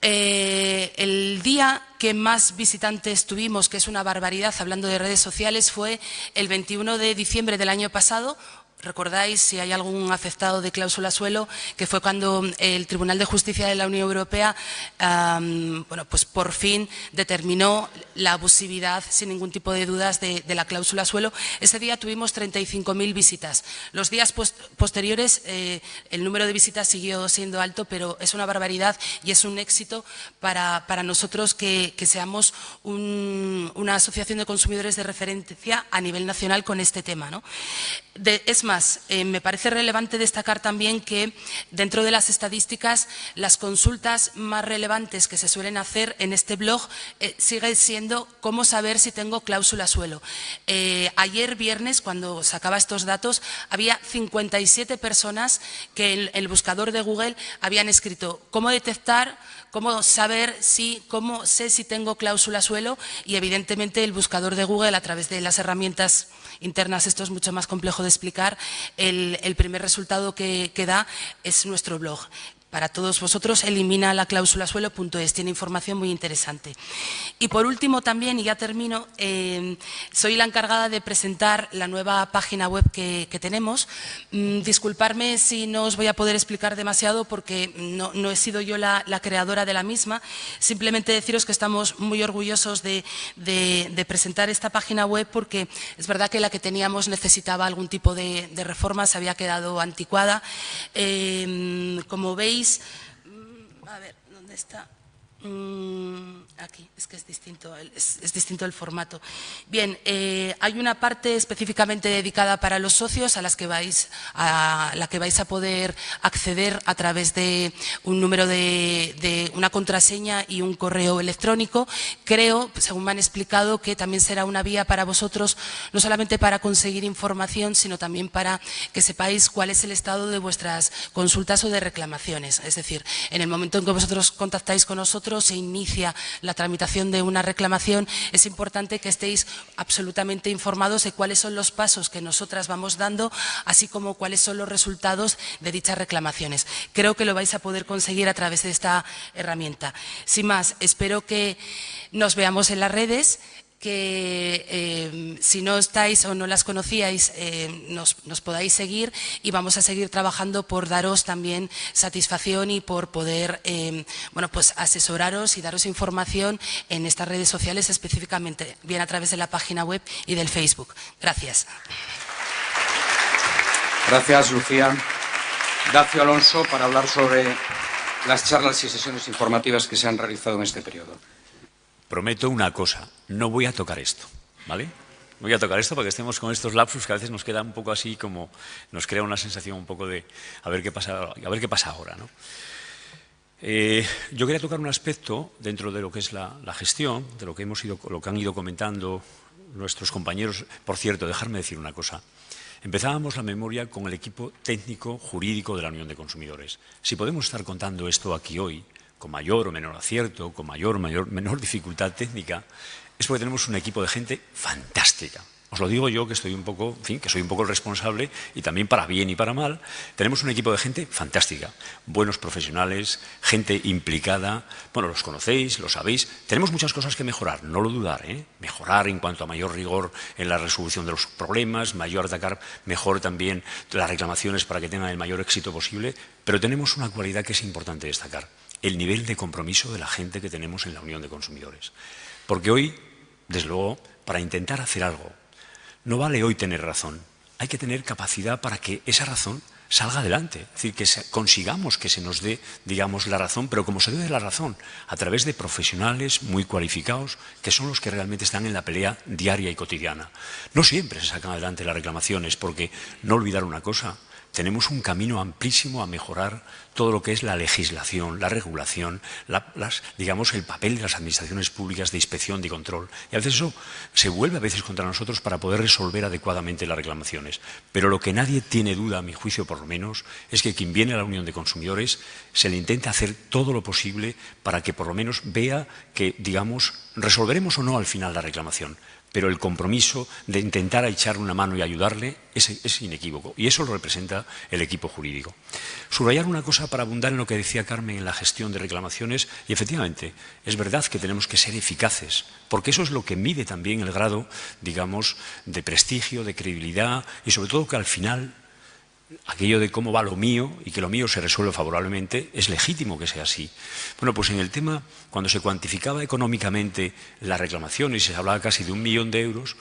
El día que más visitantes tuvimos, que es una barbaridad, hablando de redes sociales, fue el 21 de diciembre del año pasado. Recordáis, si hay algún afectado de cláusula suelo, que fue cuando el Tribunal de Justicia de la Unión Europea bueno, pues por fin determinó la abusividad, sin ningún tipo de dudas, de la cláusula suelo. Ese día tuvimos 35.000 visitas. Los días posteriores el número de visitas siguió siendo alto, pero es una barbaridad y es un éxito para nosotros que seamos una asociación de consumidores de referencia a nivel nacional con este tema, ¿no? Es más, me parece relevante destacar también que dentro de las estadísticas las consultas más relevantes que se suelen hacer en este blog siguen siendo cómo saber si tengo cláusula suelo. Ayer viernes, cuando sacaba estos datos, había 57 personas que en el buscador de Google habían escrito cómo detectar, cómo saber cómo sé si tengo cláusula suelo, y evidentemente el buscador de Google, a través de las herramientas internas, esto es mucho más complejo de explicar, el primer resultado que da es nuestro blog. Para todos vosotros, elimina la cláusula suelo.es, tiene información muy interesante. Y por último también, y ya termino, soy la encargada de presentar la nueva página web que tenemos. Disculparme si no os voy a poder explicar demasiado porque no he sido yo la creadora de la misma. Simplemente deciros que estamos muy orgullosos de presentar esta página web porque es verdad que la que teníamos necesitaba algún tipo de reforma, se había quedado anticuada. Como veis, a ver, ¿dónde está? Aquí, es que es distinto el formato. Bien, hay una parte específicamente dedicada para los socios a la que vais a poder acceder a través de un número de una contraseña y un correo electrónico. Creo, según me han explicado, que también será una vía para vosotros, no solamente para conseguir información, sino también para que sepáis cuál es el estado de vuestras consultas o de reclamaciones. Es decir, en el momento en que vosotros contactáis con nosotros, se inicia la tramitación de una reclamación, es importante que estéis absolutamente informados de cuáles son los pasos que nosotras vamos dando, así como cuáles son los resultados de dichas reclamaciones. Creo que lo vais a poder conseguir a través de esta herramienta. Sin más, espero que nos veamos en las redes, que si no estáis o no las conocíais, nos podáis seguir, y vamos a seguir trabajando por daros también satisfacción y por poder bueno, pues asesoraros y daros información en estas redes sociales, específicamente bien a través de la página web y del Facebook. Gracias. Gracias, Lucía. Dacio Alonso, para hablar sobre las charlas y sesiones informativas que se han realizado en este periodo. Prometo una cosa, no voy a tocar esto, ¿vale? No voy a tocar esto para que estemos con estos lapsus que a veces nos queda un poco así, como nos crea una sensación un poco de a ver qué pasa ahora, ¿no? Yo quería tocar un aspecto dentro de lo que es la gestión, de lo que han ido comentando nuestros compañeros. Por cierto, dejarme decir una cosa. Empezábamos la memoria con el equipo técnico jurídico de la Unión de Consumidores. Si podemos estar contando esto aquí hoy, con mayor o menor acierto, con mayor o menor dificultad técnica, es porque tenemos un equipo de gente fantástica. Os lo digo yo, que estoy un poco, en fin, que soy un poco el responsable, y también para bien y para mal. Tenemos un equipo de gente fantástica, buenos profesionales, gente implicada. Bueno, los conocéis, lo sabéis. Tenemos muchas cosas que mejorar, no lo dudar, ¿eh? Mejorar en cuanto a mayor rigor en la resolución de los problemas, atacar mejor también las reclamaciones para que tengan el mayor éxito posible. Pero tenemos una cualidad que es importante destacar: el nivel de compromiso de la gente que tenemos en la Unión de Consumidores. Porque hoy, desde luego, para intentar hacer algo, no vale hoy tener razón, hay que tener capacidad para que esa razón salga adelante. Es decir, que consigamos que se nos dé, digamos, la razón, pero como se debe la razón, a través de profesionales muy cualificados, que son los que realmente están en la pelea diaria y cotidiana. No siempre se sacan adelante las reclamaciones, porque no olvidar una cosa: tenemos un camino amplísimo a mejorar todo lo que es la legislación, la regulación, digamos, el papel de las administraciones públicas de inspección, de control. Y a veces eso se vuelve contra nosotros para poder resolver adecuadamente las reclamaciones. Pero lo que nadie tiene duda, a mi juicio por lo menos, es que quien viene a la Unión de Consumidores se le intenta hacer todo lo posible para que por lo menos vea que, digamos, resolveremos o no al final la reclamación, pero el compromiso de intentar echarle una mano y ayudarle es inequívoco. Y eso lo representa el equipo jurídico. Subrayar una cosa para abundar en lo que decía Carmen en la gestión de reclamaciones, y efectivamente, es verdad que tenemos que ser eficaces, porque eso es lo que mide también el grado, digamos, de prestigio, de credibilidad, y sobre todo que al final aquello de cómo va lo mío y que lo mío se resuelve favorablemente, es legítimo que sea así. Bueno, pues en el tema, cuando se cuantificaba económicamente las reclamaciones, se hablaba casi de 1 millón de euros,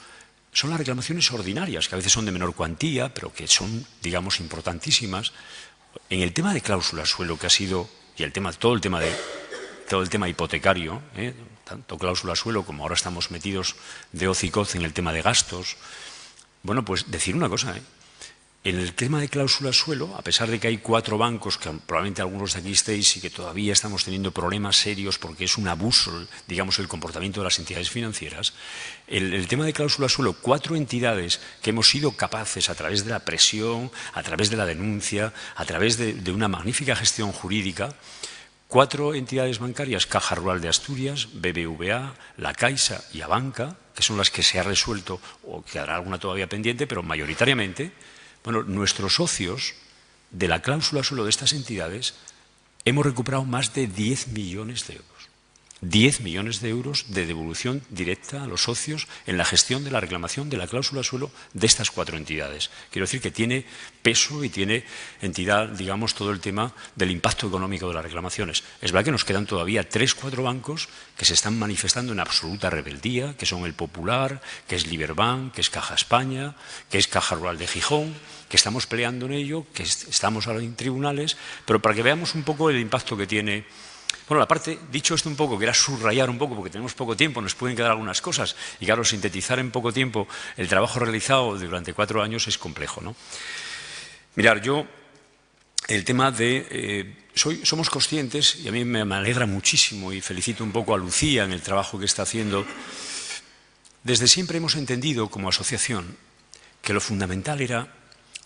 son las reclamaciones ordinarias, que a veces son de menor cuantía, pero que son, digamos, importantísimas. En el tema de cláusula suelo, que ha sido, y todo el tema hipotecario, tanto cláusula suelo como ahora estamos metidos de hoz y coz en el tema de gastos. Bueno, pues decir una cosa, en el tema de cláusula suelo, a pesar de que hay 4 bancos, que probablemente algunos de aquí estéis, y que todavía estamos teniendo problemas serios porque es un abuso, digamos, el comportamiento de las entidades financieras, el tema de cláusula suelo, 4 entidades que hemos sido capaces, a través de la presión, a través de la denuncia, a través de una magnífica gestión jurídica, 4 entidades bancarias: Caja Rural de Asturias, BBVA, La Caixa y Abanca, que son las que se ha resuelto, o quedará alguna todavía pendiente, pero mayoritariamente. Bueno, nuestros socios de la cláusula suelo de estas entidades hemos recuperado más de 10 millones de euros. 10 millones de euros de devolución directa a los socios en la gestión de la reclamación de la cláusula suelo de estas 4 entidades. Quiero decir que tiene peso y tiene entidad, digamos, todo el tema del impacto económico de las reclamaciones. Es verdad que nos quedan todavía 3-4 bancos que se están manifestando en absoluta rebeldía, que son el Popular, que es Liberbank, que es Caja España, que es Caja Rural de Gijón, que estamos peleando en ello, que estamos ahora en tribunales, pero para que veamos un poco el impacto que tiene. Bueno, la parte, dicho esto un poco, que era subrayar un poco, porque tenemos poco tiempo, nos pueden quedar algunas cosas, y claro, sintetizar en poco tiempo el trabajo realizado durante 4 años es complejo, ¿no? Mirar, el tema de... somos conscientes, y a mí me alegra muchísimo, y felicito un poco a Lucía en el trabajo que está haciendo. Desde siempre hemos entendido como asociación que lo fundamental era,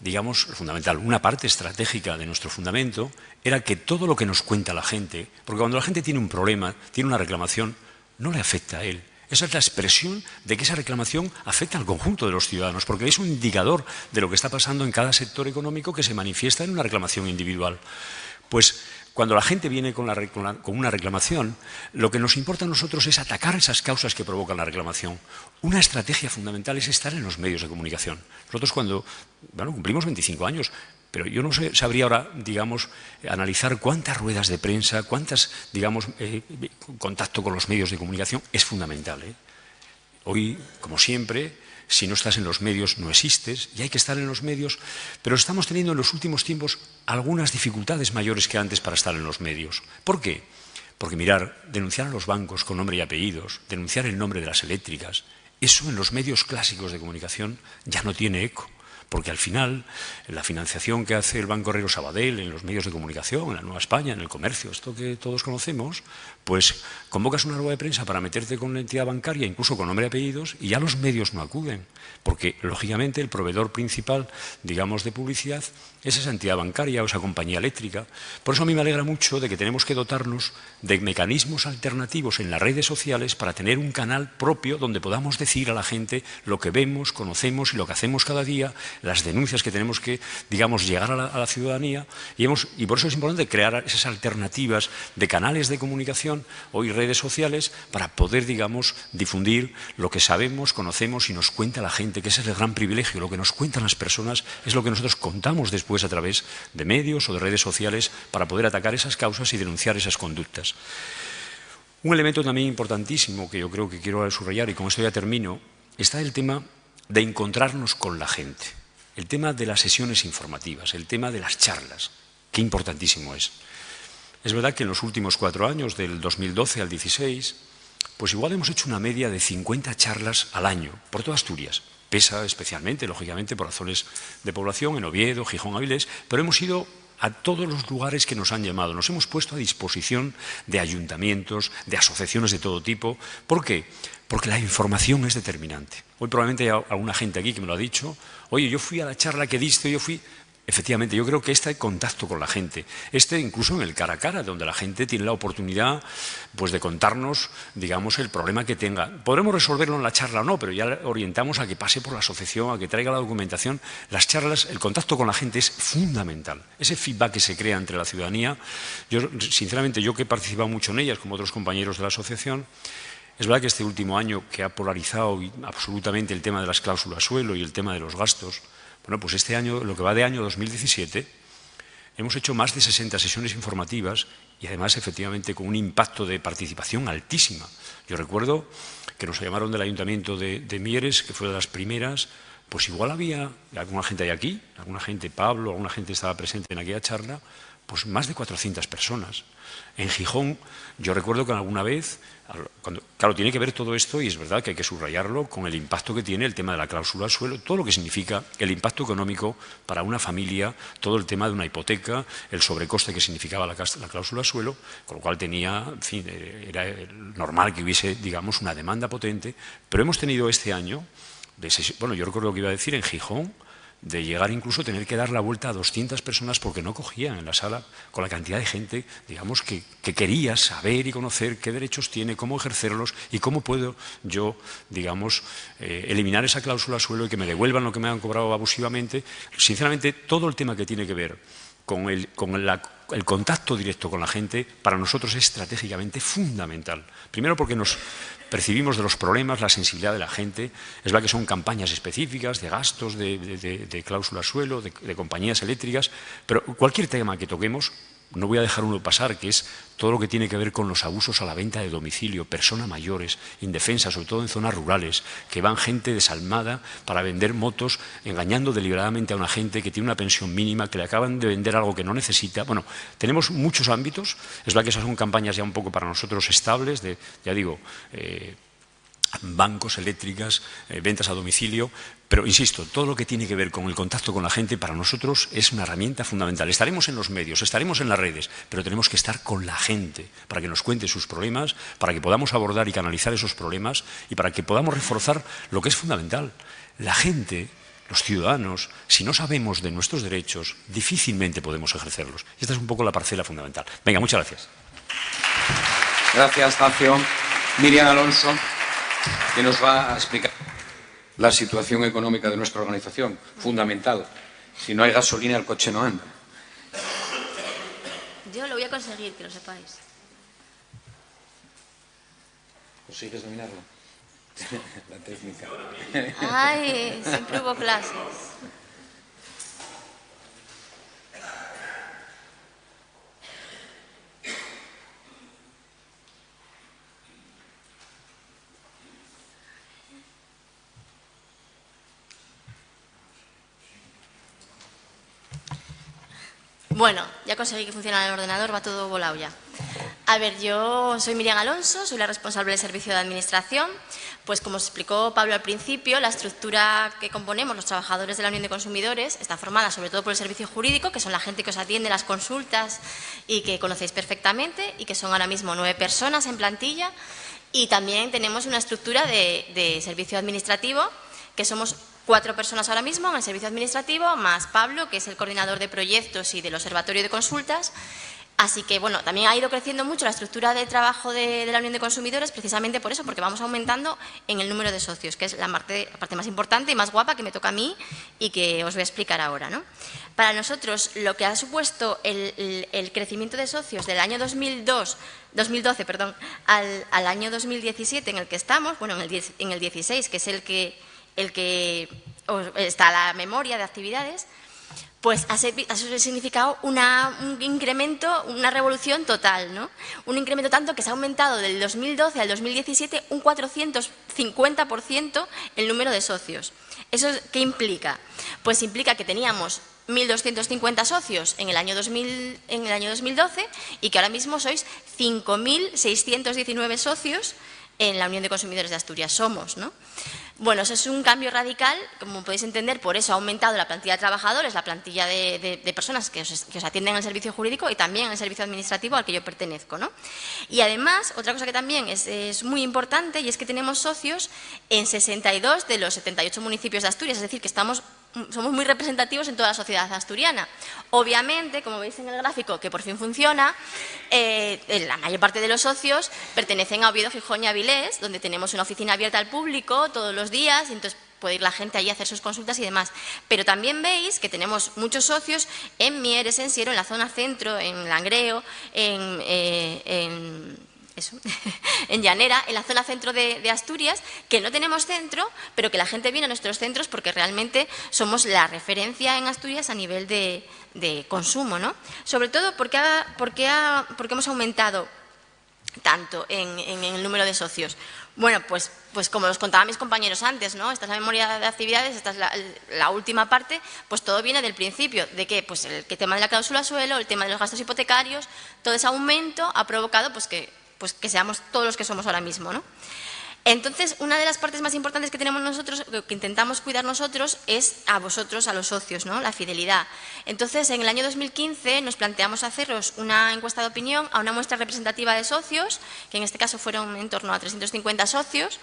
digamos, una parte estratégica de nuestro fundamento era que todo lo que nos cuenta la gente, porque cuando la gente tiene un problema, tiene una reclamación, no le afecta a él. Esa es la expresión de que esa reclamación afecta al conjunto de los ciudadanos, porque es un indicador de lo que está pasando en cada sector económico que se manifiesta en una reclamación individual. Pues cuando la gente viene con una reclamación, lo que nos importa a nosotros es atacar esas causas que provocan la reclamación. Una estrategia fundamental es estar en los medios de comunicación. Nosotros cumplimos 25 años, pero yo no sabría ahora, digamos, analizar cuántas ruedas de prensa, contacto con los medios de comunicación es fundamental. Hoy, como siempre, si no estás en los medios no existes, y hay que estar en los medios, pero estamos teniendo en los últimos tiempos algunas dificultades mayores que antes para estar en los medios. ¿Por qué? Porque denunciar a los bancos con nombre y apellidos, denunciar el nombre de las eléctricas, eso en los medios clásicos de comunicación ya no tiene eco. porque al final la financiación que hace el Banco Herrero Sabadell en los medios de comunicación, en la Nueva España, en el comercio, esto que todos conocemos, pues convocas una rueda de prensa para meterte con la entidad bancaria, incluso con nombre y apellidos, y ya los medios no acuden, porque lógicamente el proveedor principal, digamos, de publicidad es esa entidad bancaria o esa compañía eléctrica. Por eso a mí me alegra mucho de que tenemos que dotarnos de mecanismos alternativos en las redes sociales para tener un canal propio donde podamos decir a la gente lo que vemos, conocemos y lo que hacemos cada día, las denuncias que tenemos que, digamos, llegar a la ciudadanía, y por eso es importante crear esas alternativas de canales de comunicación hoy redes sociales para poder, digamos, difundir lo que sabemos, conocemos y nos cuenta la gente, que ese es el gran privilegio. Lo que nos cuentan las personas es lo que nosotros contamos después a través de medios o de redes sociales para poder atacar esas causas y denunciar esas conductas. Un elemento también importantísimo que yo creo que quiero subrayar, y con esto ya termino, está el tema de encontrarnos con la gente, el tema de las sesiones informativas, el tema de las charlas, qué importantísimo es. Es verdad que en los últimos 4 años, del 2012 al 16, pues igual hemos hecho una media de 50 charlas al año por toda Asturias. Pesa especialmente, lógicamente, por razones de población, en Oviedo, Gijón, Avilés, pero hemos ido a todos los lugares que nos han llamado. Nos hemos puesto a disposición de ayuntamientos, de asociaciones de todo tipo. ¿Por qué? Porque la información es determinante. Hoy probablemente hay alguna gente aquí que me lo ha dicho. Oye, yo fui a la charla que diste, yo fui... Efectivamente, yo creo que este contacto con la gente, incluso en el cara a cara, donde la gente tiene la oportunidad pues, de contarnos, digamos, el problema que tenga. Podremos resolverlo en la charla o no, pero ya orientamos a que pase por la asociación, a que traiga la documentación. Las charlas, el contacto con la gente es fundamental. Ese feedback que se crea entre la ciudadanía, sinceramente, yo que he participado mucho en ellas, como otros compañeros de la asociación, es verdad que este último año que ha polarizado absolutamente el tema de las cláusulas suelo y el tema de los gastos, bueno, pues este año, lo que va de año 2017, hemos hecho más de 60 sesiones informativas y además, efectivamente, con un impacto de participación altísima. Yo recuerdo que nos llamaron del Ayuntamiento de Mieres, que fue de las primeras, pues igual había alguna gente hay aquí, alguna gente, Pablo, alguna gente estaba presente en aquella charla, pues más de 400 personas. En Gijón, yo recuerdo que alguna vez, claro, tiene que ver todo esto, y es verdad que hay que subrayarlo, con el impacto que tiene el tema de la cláusula al suelo, todo lo que significa el impacto económico para una familia, todo el tema de una hipoteca, el sobrecoste que significaba la cláusula al suelo, con lo cual tenía, en fin, era normal que hubiese, digamos, una demanda potente, pero hemos tenido este año, bueno, yo recuerdo lo que iba a decir, en Gijón, de llegar incluso a tener que dar la vuelta a 200 personas porque no cogían en la sala con la cantidad de gente, digamos, que quería saber y conocer qué derechos tiene, cómo ejercerlos y cómo puedo yo, digamos, eliminar esa cláusula al suelo y que me devuelvan lo que me han cobrado abusivamente. Sinceramente, todo el tema que tiene que ver con el contacto directo con la gente, para nosotros es estratégicamente fundamental. Primero porque nos percibimos de los problemas, la sensibilidad de la gente. Es verdad que son campañas específicas de gastos, de cláusula suelo, de compañías eléctricas, pero cualquier tema que toquemos, no voy a dejar uno pasar, que es todo lo que tiene que ver con los abusos a la venta de domicilio, personas mayores, indefensas, sobre todo en zonas rurales, que van gente desalmada para vender motos, engañando deliberadamente a una gente que tiene una pensión mínima, que le acaban de vender algo que no necesita. Bueno, tenemos muchos ámbitos. Es verdad que esas son campañas ya un poco para nosotros estables, ya digo, bancos, eléctricas, ventas a domicilio, pero insisto, todo lo que tiene que ver con el contacto con la gente para nosotros es una herramienta fundamental. Estaremos en los medios, estaremos en las redes, pero tenemos que estar con la gente para que nos cuente sus problemas, para que podamos abordar y canalizar esos problemas y para que podamos reforzar lo que es fundamental. La gente, los ciudadanos, si no sabemos de nuestros derechos, difícilmente podemos ejercerlos. Y esta es un poco la parcela fundamental. Venga, muchas gracias. Gracias, Zacio. Miriam Alonso, que nos va a explicar la situación económica de nuestra organización, fundamental. Si no hay gasolina, el coche no anda. Yo lo voy a conseguir, que lo sepáis. ¿Consigues dominarlo? La técnica. Ay, siempre hubo clases. Bueno, ya conseguí que funcionara el ordenador, va todo volado ya. A ver, yo soy Miriam Alonso, soy la responsable del servicio de administración. Pues como explicó Pablo al principio, la estructura que componemos los trabajadores de la Unión de Consumidores está formada sobre todo por el servicio jurídico, que son la gente que os atiende las consultas y que conocéis perfectamente, y que son ahora mismo 9 personas en plantilla. Y también tenemos una estructura de servicio administrativo, que somos 4 personas ahora mismo en el servicio administrativo, más Pablo, que es el coordinador de proyectos y del observatorio de consultas. Así que, bueno, también ha ido creciendo mucho la estructura de trabajo de la Unión de Consumidores precisamente por eso, porque vamos aumentando en el número de socios, que es la parte más importante y más guapa que me toca a mí y que os voy a explicar ahora, ¿no? Para nosotros, lo que ha supuesto el crecimiento de socios del año 2012 al año 2017 en el que estamos, bueno, en el 16, que es el que está la memoria de actividades, pues ha significado un incremento, una revolución total, ¿no? Un incremento tanto que se ha aumentado del 2012 al 2017 un 450% el número de socios. ¿Eso qué implica? Pues implica que teníamos 1.250 socios en el año 2012 y que ahora mismo sois 5.619 socios en la Unión de Consumidores de Asturias somos, ¿no? Bueno, eso es un cambio radical, como podéis entender, por eso ha aumentado la plantilla de trabajadores, la plantilla de personas que os atienden en el servicio jurídico y también en el servicio administrativo al que yo pertenezco, ¿no? Y además, otra cosa que también es muy importante y es que tenemos socios en 62 de los 78 municipios de Asturias, es decir, que somos muy representativos en toda la sociedad asturiana. Obviamente, como veis en el gráfico, que por fin funciona, la mayor parte de los socios pertenecen a Oviedo, Gijón y Avilés, donde tenemos una oficina abierta al público todos los días, y entonces puede ir la gente allí a hacer sus consultas y demás. Pero también veis que tenemos muchos socios en Mieres, en Siero, en la zona centro, en Langreo, en Llanera, en la zona centro de Asturias, que no tenemos centro, pero que la gente viene a nuestros centros porque realmente somos la referencia en Asturias a nivel de consumo, ¿no? Sobre todo porque hemos aumentado tanto en el número de socios. Bueno, pues como os contaba mis compañeros antes, ¿no? Esta es la memoria de actividades, esta es la última parte, pues todo viene del principio, de que pues el tema de la cláusula suelo, el tema de los gastos hipotecarios, todo ese aumento ha provocado pues que seamos todos los que somos ahora mismo, ¿no? Entonces, una de las partes más importantes que tenemos nosotros, que intentamos cuidar nosotros, es a vosotros, a los socios, ¿no? La fidelidad. Entonces, en el año 2015 nos planteamos haceros una encuesta de opinión a una muestra representativa de socios, que en este caso fueron en torno a 350 socios,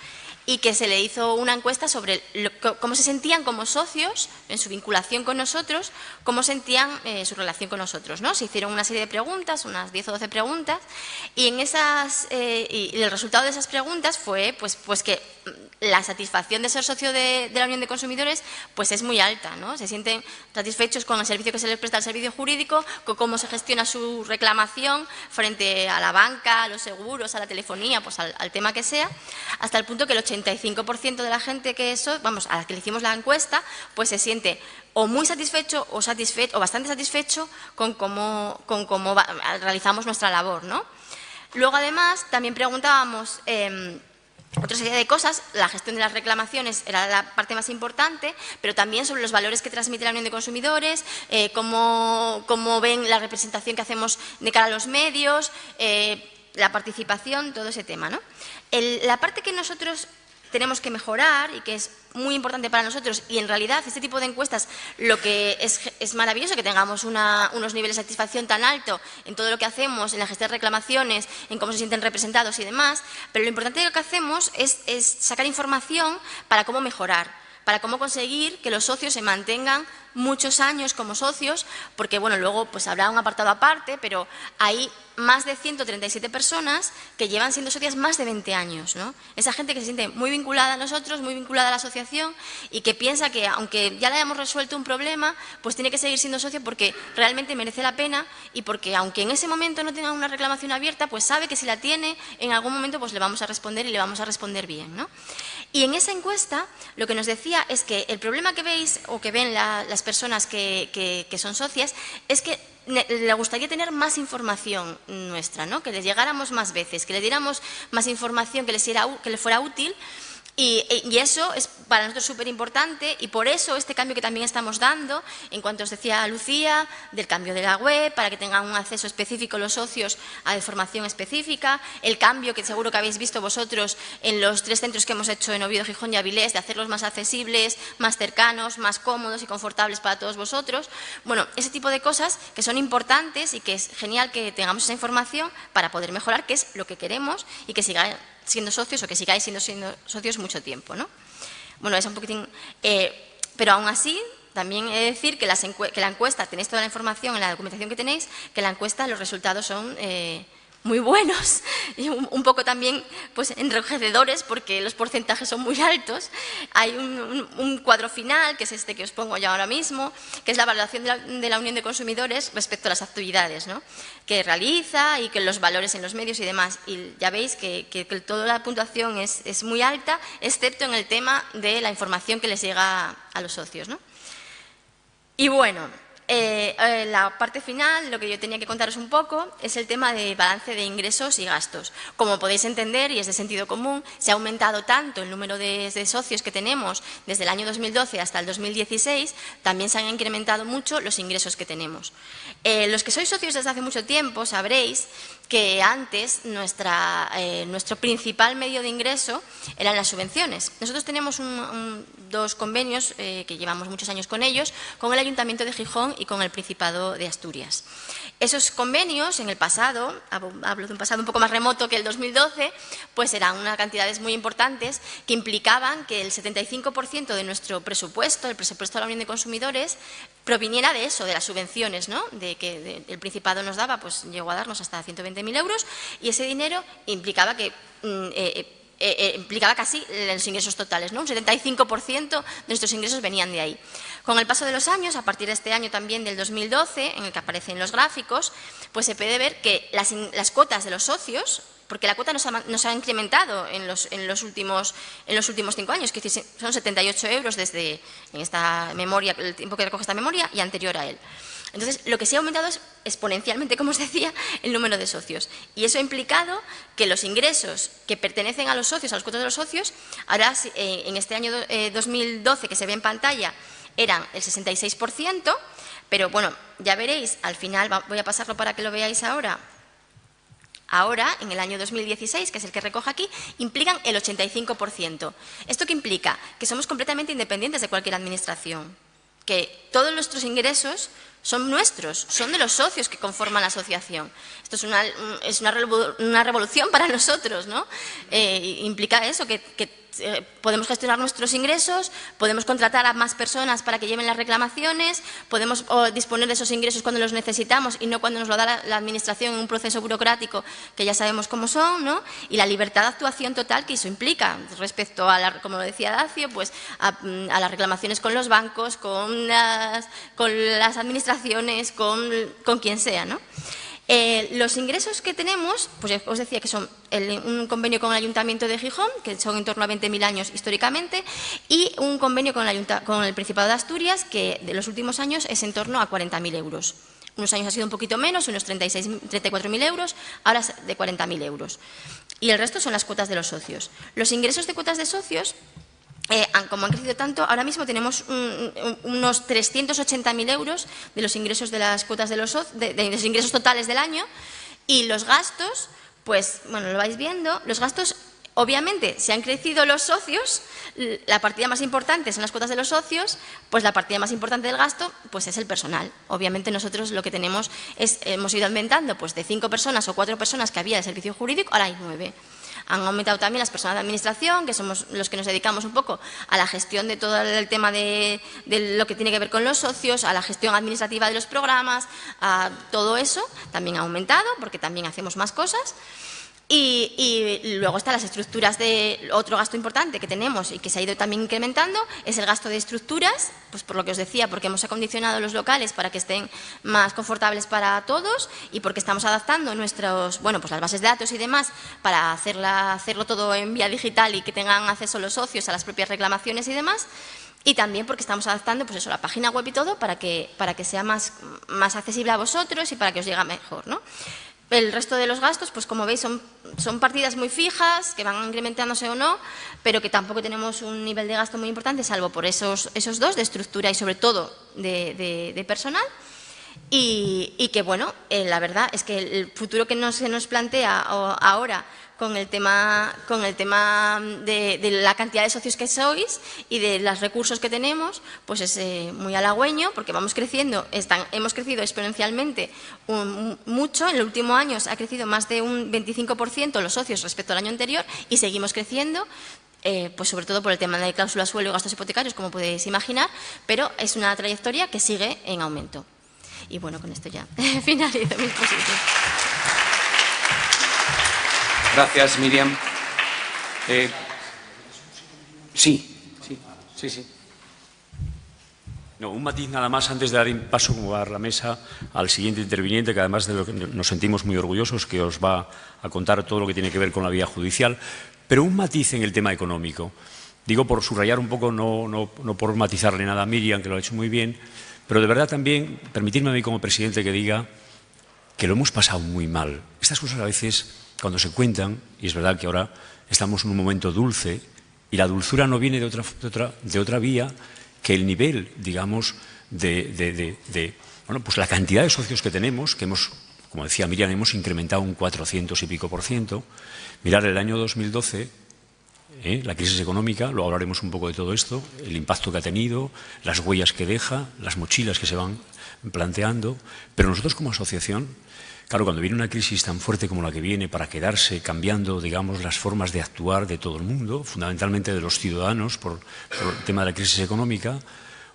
y que se le hizo una encuesta sobre cómo se sentían como socios en su vinculación con nosotros, cómo sentían su relación con nosotros, ¿no? Se hicieron una serie de preguntas, unas 10 o 12 preguntas, y y el resultado de esas preguntas fue pues que la satisfacción de ser socio de la Unión de Consumidores pues es muy alta, ¿no? Se sienten satisfechos con el servicio que se les presta al servicio jurídico, con cómo se gestiona su reclamación frente a la banca, a los seguros, a la telefonía, pues al tema que sea, hasta el punto que el 85% de la gente a la que le hicimos la encuesta, pues se siente o muy satisfecho o bastante satisfecho con cómo realizamos nuestra labor, ¿no? Luego, además, también preguntábamos otra serie de cosas. La gestión de las reclamaciones era la parte más importante, pero también sobre los valores que transmite la Unión de Consumidores, cómo ven la representación que hacemos de cara a los medios, la participación, todo ese tema, ¿no? La parte que nosotros tenemos que mejorar y que es muy importante para nosotros, y en realidad este tipo de encuestas lo que es maravilloso que tengamos unos niveles de satisfacción tan alto en todo lo que hacemos, en la gestión de reclamaciones, en cómo se sienten representados y demás, pero lo importante de lo que hacemos es sacar información para cómo mejorar, para cómo conseguir que los socios se mantengan muchos años como socios, porque bueno, luego pues habrá un apartado aparte, pero hay más de 137 personas que llevan siendo socias más de 20 años, ¿no? Esa gente que se siente muy vinculada a nosotros, muy vinculada a la asociación y que piensa que aunque ya le hayamos resuelto un problema, pues tiene que seguir siendo socio porque realmente merece la pena y porque aunque en ese momento no tenga una reclamación abierta, pues sabe que si la tiene, en algún momento pues le vamos a responder y le vamos a responder bien, ¿no? Y en esa encuesta lo que nos decía es que el problema que veis o que ven las personas que son socias es que le gustaría tener más información nuestra, ¿no? Que les llegáramos más veces, que le diéramos más información que les fuera útil, Y eso es para nosotros súper importante y por eso este cambio que también estamos dando, en cuanto os decía Lucía, del cambio de la web, para que tengan un acceso específico los socios a formación específica, el cambio que seguro que habéis visto vosotros en los 3 centros que hemos hecho en Oviedo, Gijón y Avilés, de hacerlos más accesibles, más cercanos, más cómodos y confortables para todos vosotros. Bueno, ese tipo de cosas que son importantes y que es genial que tengamos esa información para poder mejorar, que es lo que queremos y que sigáis siendo socios o que sigáis siendo socios mucho tiempo, ¿no? Bueno, es un poquitín... pero aún así, también he de decir que la encuesta, tenéis toda la información en la documentación que tenéis, que la encuesta, los resultados son muy buenos y un poco también pues enrojecedores porque los porcentajes son muy altos. Hay un cuadro final, que es este que os pongo yo ahora mismo, que es la valoración de la Unión de Consumidores respecto a las actividades, ¿no?, que realiza y que los valores en los medios y demás. Y ya veis que toda la puntuación es muy alta, excepto en el tema de la información que les llega a los socios, ¿no? Y bueno, la parte final, lo que yo tenía que contaros un poco, es el tema de balance de ingresos y gastos. Como podéis entender, y es de sentido común, se ha aumentado tanto el número de socios que tenemos desde el año 2012 hasta el 2016, también se han incrementado mucho los ingresos que tenemos. Los que sois socios desde hace mucho tiempo sabréis que antes nuestro principal medio de ingreso eran las subvenciones. Nosotros tenemos 2 convenios que llevamos muchos años con ellos, con el Ayuntamiento de Gijón y con el Principado de Asturias. Esos convenios en el pasado, hablo de un pasado un poco más remoto que el 2012, pues eran unas cantidades muy importantes que implicaban que el 75% de nuestro presupuesto, el presupuesto de la Unión de Consumidores, proviniera de eso, de las subvenciones, ¿no?, de que el Principado nos daba, pues llegó a darnos hasta 120.000 euros y ese dinero implicaba que... implicaba casi los ingresos totales, ¿no? Un 75% de nuestros ingresos venían de ahí. Con el paso de los años, a partir de este año también del 2012, en el que aparecen los gráficos, pues se puede ver que las cuotas de los socios, porque la cuota nos ha incrementado en los últimos 5 años, que son 78 euros desde en esta memoria, el tiempo que recoge esta memoria y anterior a él. Entonces, lo que sí ha aumentado es exponencialmente, como os decía, el número de socios. Y eso ha implicado que los ingresos que pertenecen a los socios, a los cuotas de los socios, ahora en este año 2012, que se ve en pantalla, eran el 66%, pero bueno, ya veréis, al final voy a pasarlo para que lo veáis ahora. Ahora, en el año 2016, que es el que recoge aquí, implican el 85%. ¿Esto qué implica? Que somos completamente independientes de cualquier administración, que todos nuestros ingresos son nuestros, son de los socios que conforman la asociación. Esto es una revolución para nosotros, ¿no? Implica eso, que podemos gestionar nuestros ingresos, podemos contratar a más personas para que lleven las reclamaciones, podemos disponer de esos ingresos cuando los necesitamos y no cuando nos lo da la administración en un proceso burocrático que ya sabemos cómo son, ¿no? Y la libertad de actuación total que eso implica respecto a, como lo decía Dacio, pues a las reclamaciones con los bancos, con las administraciones, con quien sea, ¿no? Los ingresos que tenemos, pues os decía que son un convenio con el Ayuntamiento de Gijón, que son en torno a 20.000 años históricamente, y un convenio con el Principado de Asturias, que de los últimos años es en torno a 40.000 euros. Unos años ha sido un poquito menos, unos 34.000 euros, ahora es de 40.000 euros. Y el resto son las cuotas de los socios. Los ingresos de cuotas de socios, como han crecido tanto, ahora mismo tenemos unos 380.000 euros de los ingresos de las cuotas de los ingresos totales del año, y los gastos, pues bueno, lo vais viendo, los gastos, obviamente, si han crecido los socios, la partida más importante son las cuotas de los socios, pues la partida más importante del gasto pues es el personal. Obviamente nosotros lo que tenemos es, hemos ido aumentando pues de 5 personas o 4 personas que había de servicio jurídico, ahora hay 9. Han aumentado también las personas de administración, que somos los que nos dedicamos un poco a la gestión de todo el tema de lo que tiene que ver con los socios, a la gestión administrativa de los programas, a todo eso también ha aumentado porque también hacemos más cosas. Y luego están las estructuras de otro gasto importante que tenemos y que se ha ido también incrementando, es el gasto de estructuras, pues por lo que os decía, porque hemos acondicionado los locales para que estén más confortables para todos y porque estamos adaptando nuestros, bueno, pues las bases de datos y demás para hacerlo todo en vía digital y que tengan acceso los socios a las propias reclamaciones y demás. Y también porque estamos adaptando pues eso, la página web y todo para que sea más accesible a vosotros y para que os llegue mejor, ¿no? El resto de los gastos, pues como veis, son partidas muy fijas, que van incrementándose o no, pero que tampoco tenemos un nivel de gasto muy importante, salvo por esos dos, de estructura y sobre todo de personal. Y que, bueno, la verdad es que el futuro que se nos plantea ahora con el tema de la cantidad de socios que sois y de los recursos que tenemos, pues es muy halagüeño, porque vamos creciendo, hemos crecido exponencialmente mucho. En los últimos años ha crecido más de un 25% los socios respecto al año anterior y seguimos creciendo. Pues sobre todo por el tema de cláusula suelo y gastos hipotecarios, como podéis imaginar, pero es una trayectoria que sigue en aumento. Y bueno, con esto ya finalizo mi exposición. Gracias, Miriam. Sí. No, un matiz nada más antes de dar paso, como va a dar la mesa, al siguiente interviniente, que además de lo que nos sentimos muy orgullosos, que os va a contar todo lo que tiene que ver con la vía judicial, pero un matiz en el tema económico. Digo por subrayar un poco, no por matizarle nada a Miriam, que lo ha hecho muy bien, pero de verdad también, permitirme a mí como presidente que diga que lo hemos pasado muy mal. Estas cosas a veces, cuando se cuentan, y es verdad que ahora estamos en un momento dulce, y la dulzura no viene de otra vía que el nivel, digamos, bueno, pues la cantidad de socios que tenemos, que hemos, como decía Miriam, hemos incrementado un 400 y pico %. Mirar el año 2012, la crisis económica, luego hablaremos un poco de todo esto, el impacto que ha tenido, las huellas que deja, las mochilas que se van planteando, pero nosotros como asociación, claro, cuando viene una crisis tan fuerte como la que viene para quedarse cambiando, digamos, las formas de actuar de todo el mundo, fundamentalmente de los ciudadanos por el tema de la crisis económica,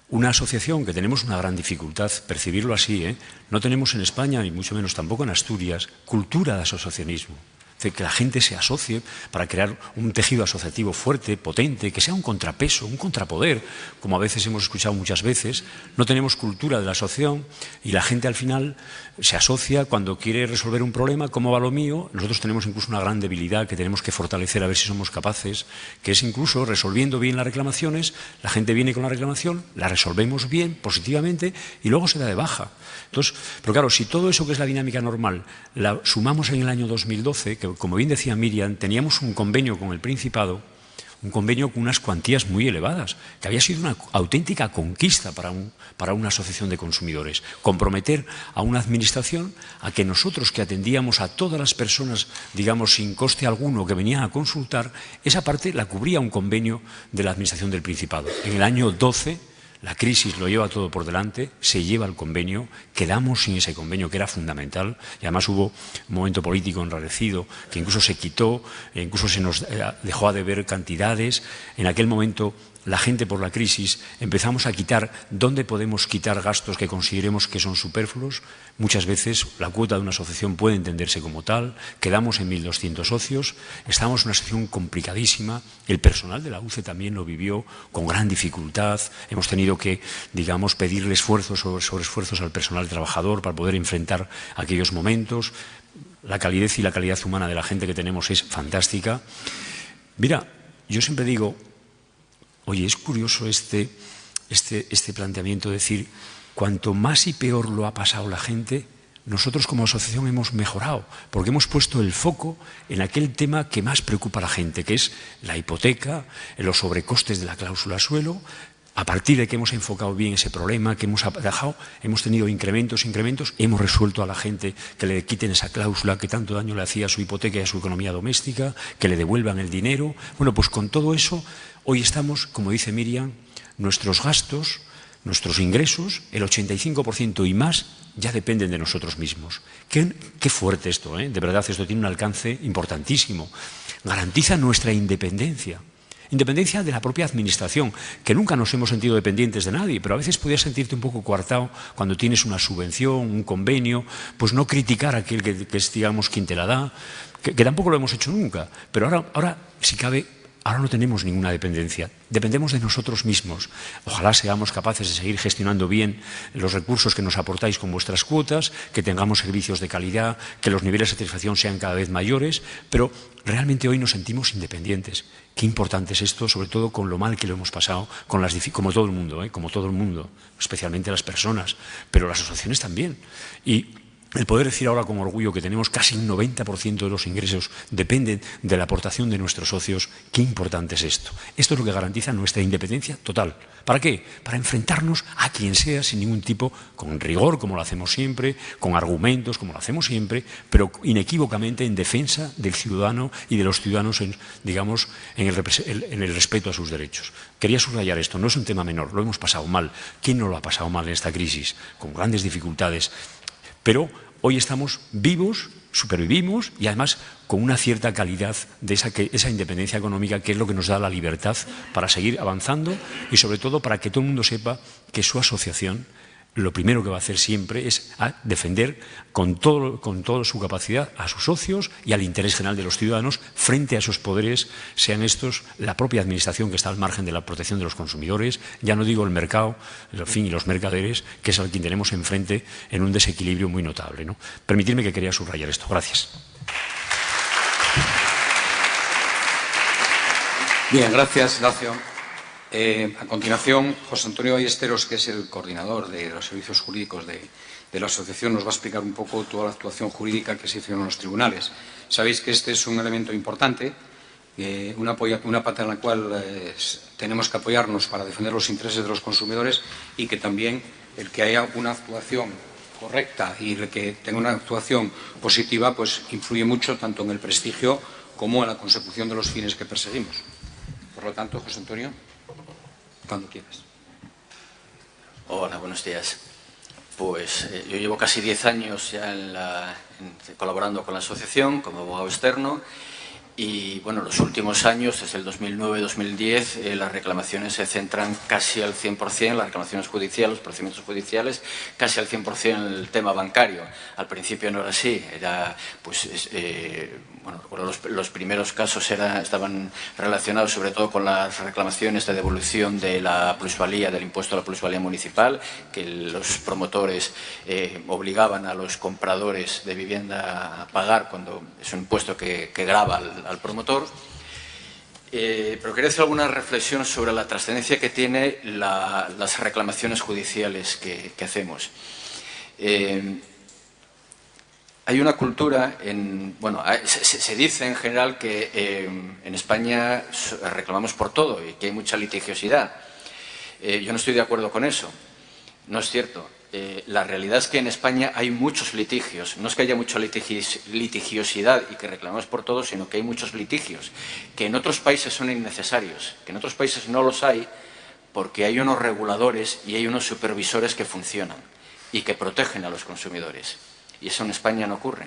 una asociación que tenemos una gran dificultad, percibirlo así, no tenemos en España, ni mucho menos tampoco en Asturias, cultura de asociacionismo. Que la gente se asocie para crear un tejido asociativo fuerte, potente, que sea un contrapeso, un contrapoder, como a veces hemos escuchado muchas veces. No tenemos cultura de la asociación y la gente al final se asocia cuando quiere resolver un problema. ¿Cómo va lo mío? Nosotros tenemos incluso una gran debilidad que tenemos que fortalecer a ver si somos capaces, que es incluso resolviendo bien las reclamaciones, la gente viene con la reclamación, la resolvemos bien, positivamente, y luego se da de baja. Entonces, pero claro, si todo eso que es la dinámica normal la sumamos en el año 2012, que como bien decía Miriam, teníamos un convenio con el Principado, un convenio con unas cuantías muy elevadas, que había sido una auténtica conquista para una asociación de consumidores. Comprometer a una administración a que nosotros, que atendíamos a todas las personas, digamos, sin coste alguno, que venían a consultar, esa parte la cubría un convenio de la administración del Principado. En el año 12, la crisis lo lleva todo por delante, se lleva el convenio, quedamos sin ese convenio que era fundamental, y además hubo un momento político enrarecido que incluso se quitó, incluso se nos dejó de ver cantidades. En aquel momento la gente, por la crisis, empezamos a quitar dónde podemos quitar gastos que consideremos que son superfluos. Muchas veces la cuota de una asociación puede entenderse como tal, quedamos en 1.200 socios, estamos en una situación complicadísima, el personal de la UCE también lo vivió con gran dificultad, hemos tenido que, digamos, pedirle esfuerzos sobre esfuerzos al personal trabajador para poder enfrentar aquellos momentos. La calidez y la calidad humana de la gente que tenemos es fantástica. Mira, yo siempre digo, oye, es curioso este planteamiento, de decir, cuanto más y peor lo ha pasado la gente, nosotros como asociación hemos mejorado, porque hemos puesto el foco en aquel tema que más preocupa a la gente, que es la hipoteca, los sobrecostes de la cláusula suelo. A partir de que hemos enfocado bien ese problema, que hemos atajado, hemos tenido incrementos, hemos resuelto a la gente que le quiten esa cláusula que tanto daño le hacía a su hipoteca y a su economía doméstica, que le devuelvan el dinero. Bueno, pues con todo eso, hoy estamos, como dice Miriam, nuestros gastos, nuestros ingresos, el 85% y más, ya dependen de nosotros mismos. Qué fuerte esto, ¿eh? De verdad, esto tiene un alcance importantísimo. Garantiza nuestra independencia. Independencia de la propia administración, que nunca nos hemos sentido dependientes de nadie, pero a veces podías sentirte un poco coartado cuando tienes una subvención, un convenio, pues no criticar a aquel que es, digamos, quien te la da, que tampoco lo hemos hecho nunca, pero ahora, si cabe, ahora no tenemos ninguna dependencia, dependemos de nosotros mismos. Ojalá seamos capaces de seguir gestionando bien los recursos que nos aportáis con vuestras cuotas, que tengamos servicios de calidad, que los niveles de satisfacción sean cada vez mayores, pero realmente hoy nos sentimos independientes. Qué importante es esto, sobre todo con lo mal que lo hemos pasado, como todo el mundo, especialmente las personas, pero las asociaciones también. Y el poder decir ahora con orgullo que tenemos casi un 90% de los ingresos dependen de la aportación de nuestros socios, qué importante es esto. Esto es lo que garantiza nuestra independencia total. ¿Para qué? Para enfrentarnos a quien sea sin ningún tipo, con rigor, como lo hacemos siempre, con argumentos, como lo hacemos siempre, pero inequívocamente en defensa del ciudadano y de los ciudadanos, digamos, en el respeto a sus derechos. Quería subrayar esto, no es un tema menor, lo hemos pasado mal. ¿Quién no lo ha pasado mal en esta crisis? Con grandes dificultades. Pero hoy estamos vivos, supervivimos y además con una cierta calidad de esa independencia económica, que es lo que nos da la libertad para seguir avanzando y sobre todo para que todo el mundo sepa que su asociación lo primero que va a hacer siempre es defender con toda su capacidad a sus socios y al interés general de los ciudadanos frente a esos poderes, sean estos la propia administración que está al margen de la protección de los consumidores, ya no digo el mercado, en fin, y los mercaderes, que es al quien tenemos enfrente en un desequilibrio muy notable, ¿no? Permitidme que quería subrayar esto. Gracias. Bien, gracias, Ignacio. A continuación, José Antonio Ballesteros, que es el coordinador de los servicios jurídicos de la asociación, nos va a explicar un poco toda la actuación jurídica que se hizo en los tribunales. Sabéis que este es un elemento importante, una pata en la cual tenemos que apoyarnos para defender los intereses de los consumidores, y que también el que haya una actuación correcta y el que tenga una actuación positiva pues influye mucho tanto en el prestigio como en la consecución de los fines que perseguimos. Por lo tanto, José Antonio, cuando quieras. Hola, buenos días. Pues yo llevo casi 10 años ya colaborando con la asociación como abogado externo, y bueno, los últimos años, desde el 2009-2010, las reclamaciones se centran casi al 100%, las reclamaciones judiciales, los procedimientos judiciales, casi al 100% en el tema bancario. Al principio no era así, era pues bueno, los primeros casos estaban relacionados sobre todo con las reclamaciones de devolución de la plusvalía, del impuesto a la plusvalía municipal, que los promotores obligaban a los compradores de vivienda a pagar cuando es un impuesto que grava al promotor. Pero quería hacer alguna reflexión sobre la trascendencia que tiene las reclamaciones judiciales que hacemos. Hay una cultura, bueno, se dice en general que en España reclamamos por todo y que hay mucha litigiosidad. Yo no estoy de acuerdo con eso, no es cierto. La realidad es que en España hay muchos litigios, no es que haya mucha litigiosidad y que reclamamos por todo, sino que hay muchos litigios, que en otros países son innecesarios, que en otros países no los hay porque hay unos reguladores y hay unos supervisores que funcionan y que protegen a los consumidores. Y eso en España no ocurre.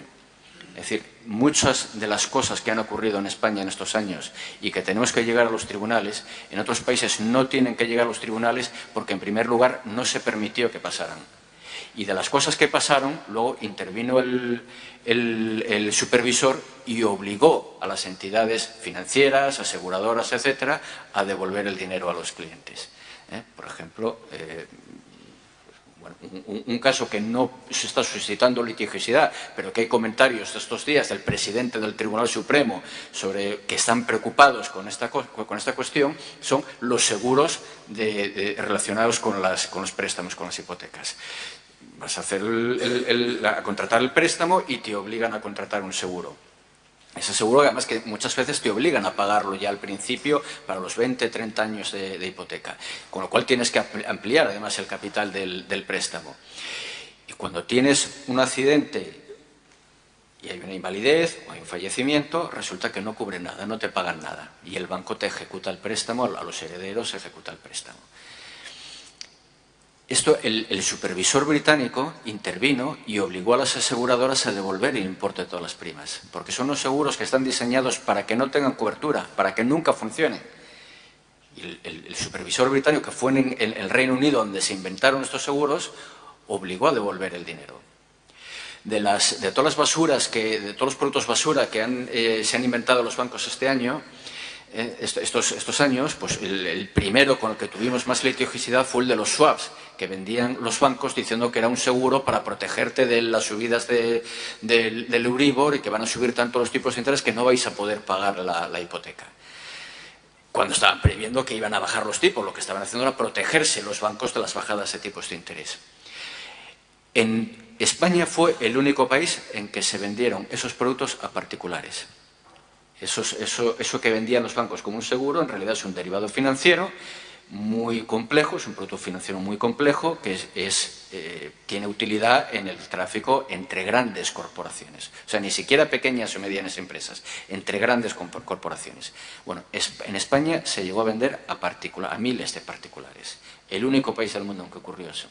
Es decir, muchas de las cosas que han ocurrido en España en estos años y que tenemos que llegar a los tribunales, en otros países no tienen que llegar a los tribunales porque, en primer lugar, no se permitió que pasaran. Y de las cosas que pasaron, luego intervino el supervisor y obligó a las entidades financieras, aseguradoras, etcétera, a devolver el dinero a los clientes. Por ejemplo, bueno, un caso que no se está suscitando litigiosidad, pero que hay comentarios de estos días del presidente del Tribunal Supremo sobre que están preocupados con esta cuestión, son los seguros relacionados con los préstamos, con las hipotecas. Vas a contratar el préstamo y te obligan a contratar un seguro. Ese seguro, además, que muchas veces te obligan a pagarlo ya al principio para los 20, 30 años de hipoteca, con lo cual tienes que ampliar además el capital del préstamo. Y cuando tienes un accidente y hay una invalidez o hay un fallecimiento, resulta que no cubre nada, no te pagan nada. Y el banco te ejecuta el préstamo, a los herederos se ejecuta el préstamo. Esto, el supervisor británico intervino y obligó a las aseguradoras a devolver el importe de todas las primas, porque son unos seguros que están diseñados para que no tengan cobertura, para que nunca funcionen. Y el supervisor británico, que fue en el Reino Unido donde se inventaron estos seguros, obligó a devolver el dinero. De todas las basuras, de todos los productos basura que se han inventado los bancos este año, estos años, pues el primero con el que tuvimos más litigiosidad fue el de los swaps, que vendían los bancos diciendo que era un seguro para protegerte de las subidas del Euribor y que van a subir tanto los tipos de interés que no vais a poder pagar la hipoteca. Cuando estaban previendo que iban a bajar los tipos, lo que estaban haciendo era protegerse los bancos de las bajadas de tipos de interés. En España fue el único país en que se vendieron esos productos a particulares. Eso que vendían los bancos como un seguro, en realidad es un derivado financiero muy complejo, es un producto financiero muy complejo que tiene utilidad en el tráfico entre grandes corporaciones. O sea, ni siquiera pequeñas o medianas empresas, entre grandes corporaciones. Bueno, en España se llegó a vender a miles de particulares. El único país del mundo en que ocurrió eso.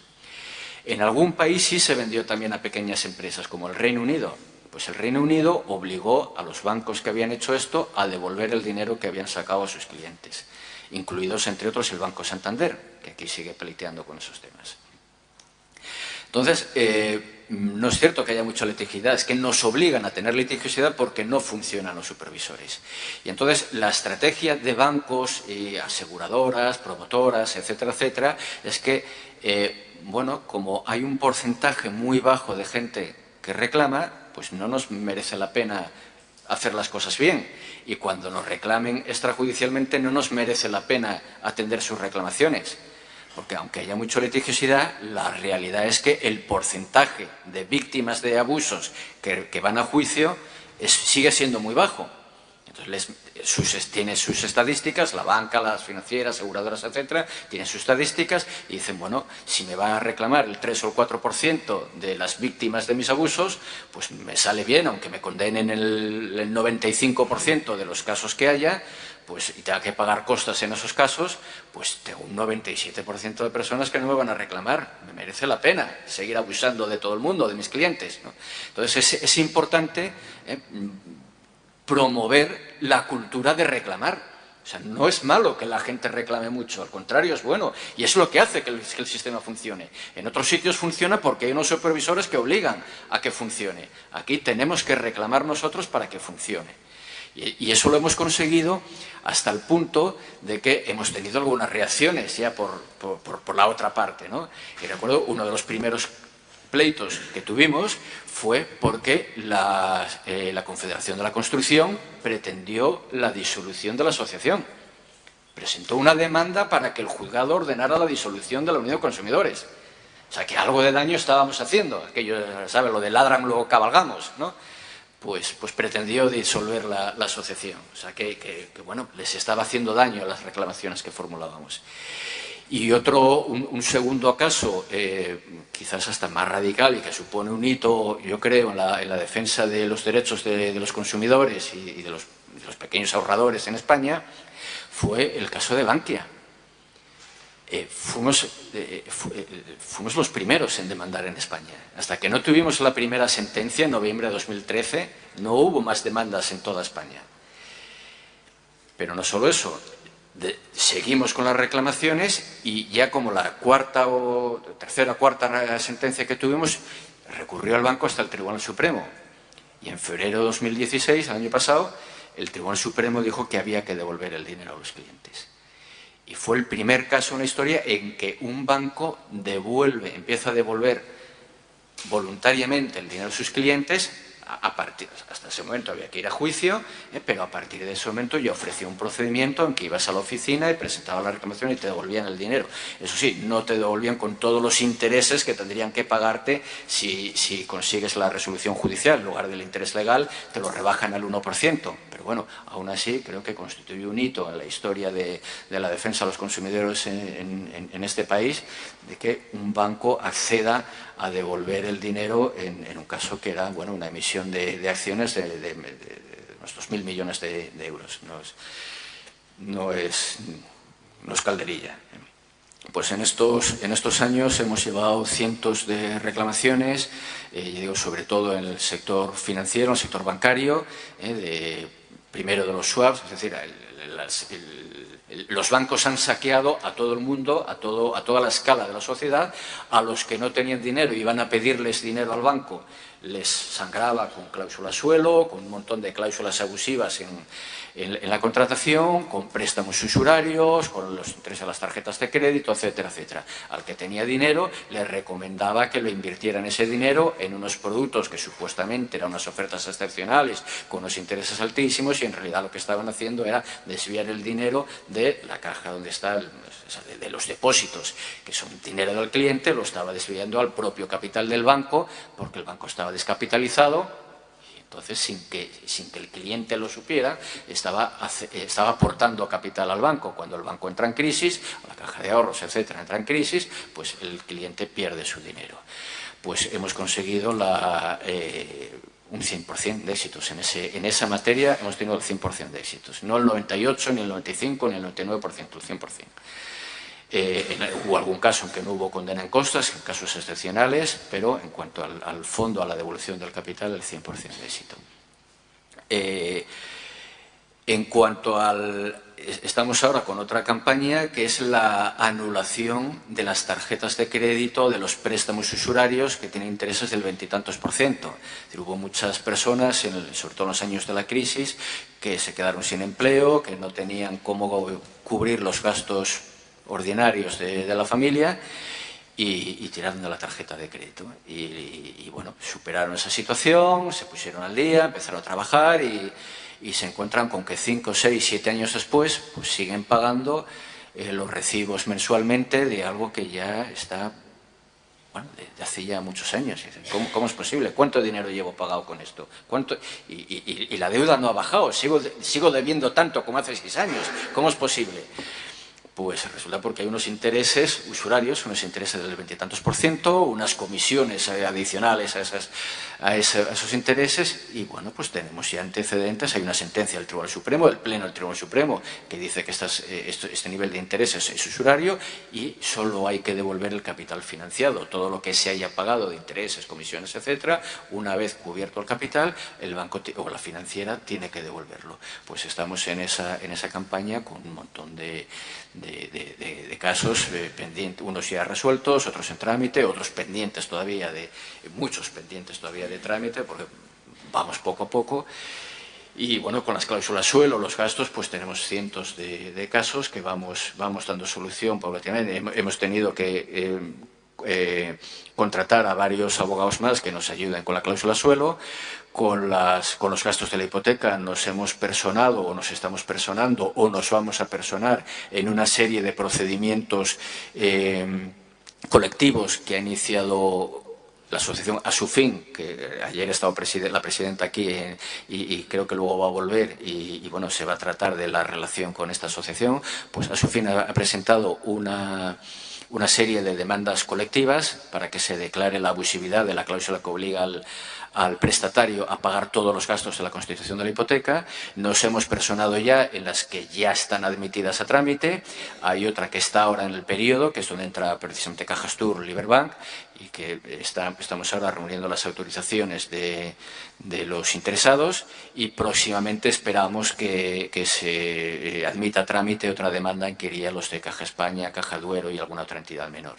En algún país sí se vendió también a pequeñas empresas, como el Reino Unido. Pues el Reino Unido obligó a los bancos que habían hecho esto a devolver el dinero que habían sacado a sus clientes, incluidos, entre otros, el Banco Santander, que aquí sigue pleiteando con esos temas. Entonces, no es cierto que haya mucha litigiosidad, es que nos obligan a tener litigiosidad porque no funcionan los supervisores. Y entonces, la estrategia de bancos y aseguradoras, promotoras, etcétera, etcétera, es que, bueno, como hay un porcentaje muy bajo de gente que reclama, pues no nos merece la pena hacer las cosas bien. Y cuando nos reclamen extrajudicialmente no nos merece la pena atender sus reclamaciones. Porque aunque haya mucha litigiosidad, la realidad es que el porcentaje de víctimas de abusos que van a juicio sigue siendo muy bajo. Entonces, tiene sus estadísticas, la banca, las financieras, aseguradoras, etcétera, tienen sus estadísticas y dicen, bueno, si me va a reclamar el 3 o el 4% de las víctimas de mis abusos, pues me sale bien, aunque me condenen el 95% de los casos que haya, pues y tenga que pagar costas en esos casos, pues tengo un 97% de personas que no me van a reclamar. Me merece la pena seguir abusando de todo el mundo, de mis clientes, ¿no? Entonces, es importante promover la cultura de reclamar. O sea, no es malo que la gente reclame mucho, al contrario, es bueno. Y es lo que hace que el sistema funcione. En otros sitios funciona porque hay unos supervisores que obligan a que funcione. Aquí tenemos que reclamar nosotros para que funcione. Y eso lo hemos conseguido hasta el punto de que hemos tenido algunas reacciones ya por la otra parte, ¿no? Y recuerdo uno de los primeros pleitos que tuvimos fue porque la Confederación de la Construcción pretendió la disolución de la asociación. Presentó una demanda para que el juzgado ordenara la disolución de la Unión de Consumidores. O sea, que algo de daño estábamos haciendo. Aquello, ¿sabe? Lo de ladran, luego cabalgamos, ¿no? Pues pretendió disolver la asociación. O sea, que bueno, les estaba haciendo daño a las reclamaciones que formulábamos. Y un segundo caso, quizás hasta más radical y que supone un hito, yo creo, en la defensa de los derechos de los consumidores y de los pequeños ahorradores en España, fue el caso de Bankia. Fuimos los primeros en demandar en España. Hasta que no tuvimos la primera sentencia en noviembre de 2013, no hubo más demandas en toda España. Pero no solo eso. Seguimos con las reclamaciones y ya como la tercera o cuarta sentencia que tuvimos, recurrió al banco hasta el Tribunal Supremo. Y en febrero de 2016, el año pasado, el Tribunal Supremo dijo que había que devolver el dinero a los clientes. Y fue el primer caso en la historia en que un banco empieza a devolver voluntariamente el dinero a sus clientes. Hasta ese momento había que ir a juicio, pero a partir de ese momento yo ofrecía un procedimiento en que ibas a la oficina y presentabas la reclamación y te devolvían el dinero. Eso sí, no te devolvían con todos los intereses que tendrían que pagarte si consigues la resolución judicial. En lugar del interés legal, te lo rebajan al 1%. Pero bueno, aún así creo que constituye un hito en la historia de la defensa de los consumidores en este país, de que un banco acceda a devolver el dinero en un caso que era, bueno, una emisión de acciones de unos 2.000 millones de euros. No es calderilla. Pues en estos años hemos llevado cientos de reclamaciones, digo, sobre todo en el sector financiero, en el sector bancario, primero de los swaps, es decir, los bancos han saqueado a todo el mundo, a toda la escala de la sociedad. A los que no tenían dinero y iban a pedirles dinero al banco, les sangraba con cláusula suelo, con un montón de cláusulas abusivas en la contratación, con préstamos usurarios, con los intereses de las tarjetas de crédito, etcétera, etcétera. Al que tenía dinero le recomendaba que lo invirtieran ese dinero en unos productos que supuestamente eran unas ofertas excepcionales con unos intereses altísimos, y en realidad lo que estaban haciendo era desviar el dinero de la caja donde está, de los depósitos, que son dinero del cliente, lo estaba desviando al propio capital del banco, porque el banco estaba descapitalizado. Entonces, sin que el cliente lo supiera, estaba aportando capital al banco. Cuando el banco entra en crisis, la caja de ahorros, etcétera, entra en crisis, pues el cliente pierde su dinero. Pues hemos conseguido un 100% de éxitos. En esa materia hemos tenido el 100% de éxitos. No el 98, ni el 95, ni el 99%, el 100%. Hubo algún caso en que no hubo condena en costas, en casos excepcionales, pero en cuanto al fondo, a la devolución del capital, el 100% de éxito. En cuanto estamos ahora con otra campaña, que es la anulación de las tarjetas de crédito, de los préstamos usurarios que tienen intereses del 20 y tantos %. Es decir, hubo muchas personas, sobre todo en los años de la crisis, que se quedaron sin empleo, que no tenían cómo cubrir los gastos ordinarios de la familia y tiraron de la tarjeta de crédito. Y bueno, superaron esa situación, se pusieron al día, empezaron a trabajar y se encuentran con que 5, 6, 7 años después pues siguen pagando los recibos mensualmente de algo que ya está, bueno, de hace ya muchos años. ¿Cómo es posible? ¿Cuánto dinero llevo pagado con esto? Y la deuda no ha bajado, sigo debiendo tanto como hace 6 años. ¿Cómo es posible? Pues resulta porque hay unos intereses usurarios, unos intereses del 20 y tantos %, unas comisiones adicionales a esos intereses, y bueno, pues tenemos ya antecedentes. Hay una sentencia del Tribunal Supremo, del Pleno del Tribunal Supremo, que dice que este nivel de intereses es usurario y solo hay que devolver el capital financiado. Todo lo que se haya pagado de intereses, comisiones, etcétera, una vez cubierto el capital, el banco o la financiera tiene que devolverlo. Pues estamos en esa campaña con un montón de casos pendientes, unos ya resueltos, otros en trámite, otros pendientes todavía muchos pendientes todavía de trámite, porque vamos poco a poco. Y bueno, con las cláusulas suelo, los gastos, pues tenemos cientos de casos que vamos dando solución paulatinamente. Hemos tenido que contratar a varios abogados más que nos ayuden con la cláusula suelo. Con los gastos de la hipoteca nos hemos personado o nos estamos personando o nos vamos a personar en una serie de procedimientos colectivos que ha iniciado la asociación Asufin, que ayer ha estado la presidenta aquí y creo que luego va a volver y bueno, se va a tratar de la relación con esta asociación. Pues Asufin ha presentado una serie de demandas colectivas para que se declare la abusividad de la cláusula que obliga al prestatario a pagar todos los gastos de la constitución de la hipoteca. Nos hemos personado ya en las que ya están admitidas a trámite. Hay otra que está ahora en el periodo, que es donde entra precisamente Cajastur, Liberbank, y que estamos ahora reuniendo las autorizaciones de los interesados, y próximamente esperamos que se admita a trámite otra demanda en que iría los de Caja España, Caja Duero y alguna otra entidad menor.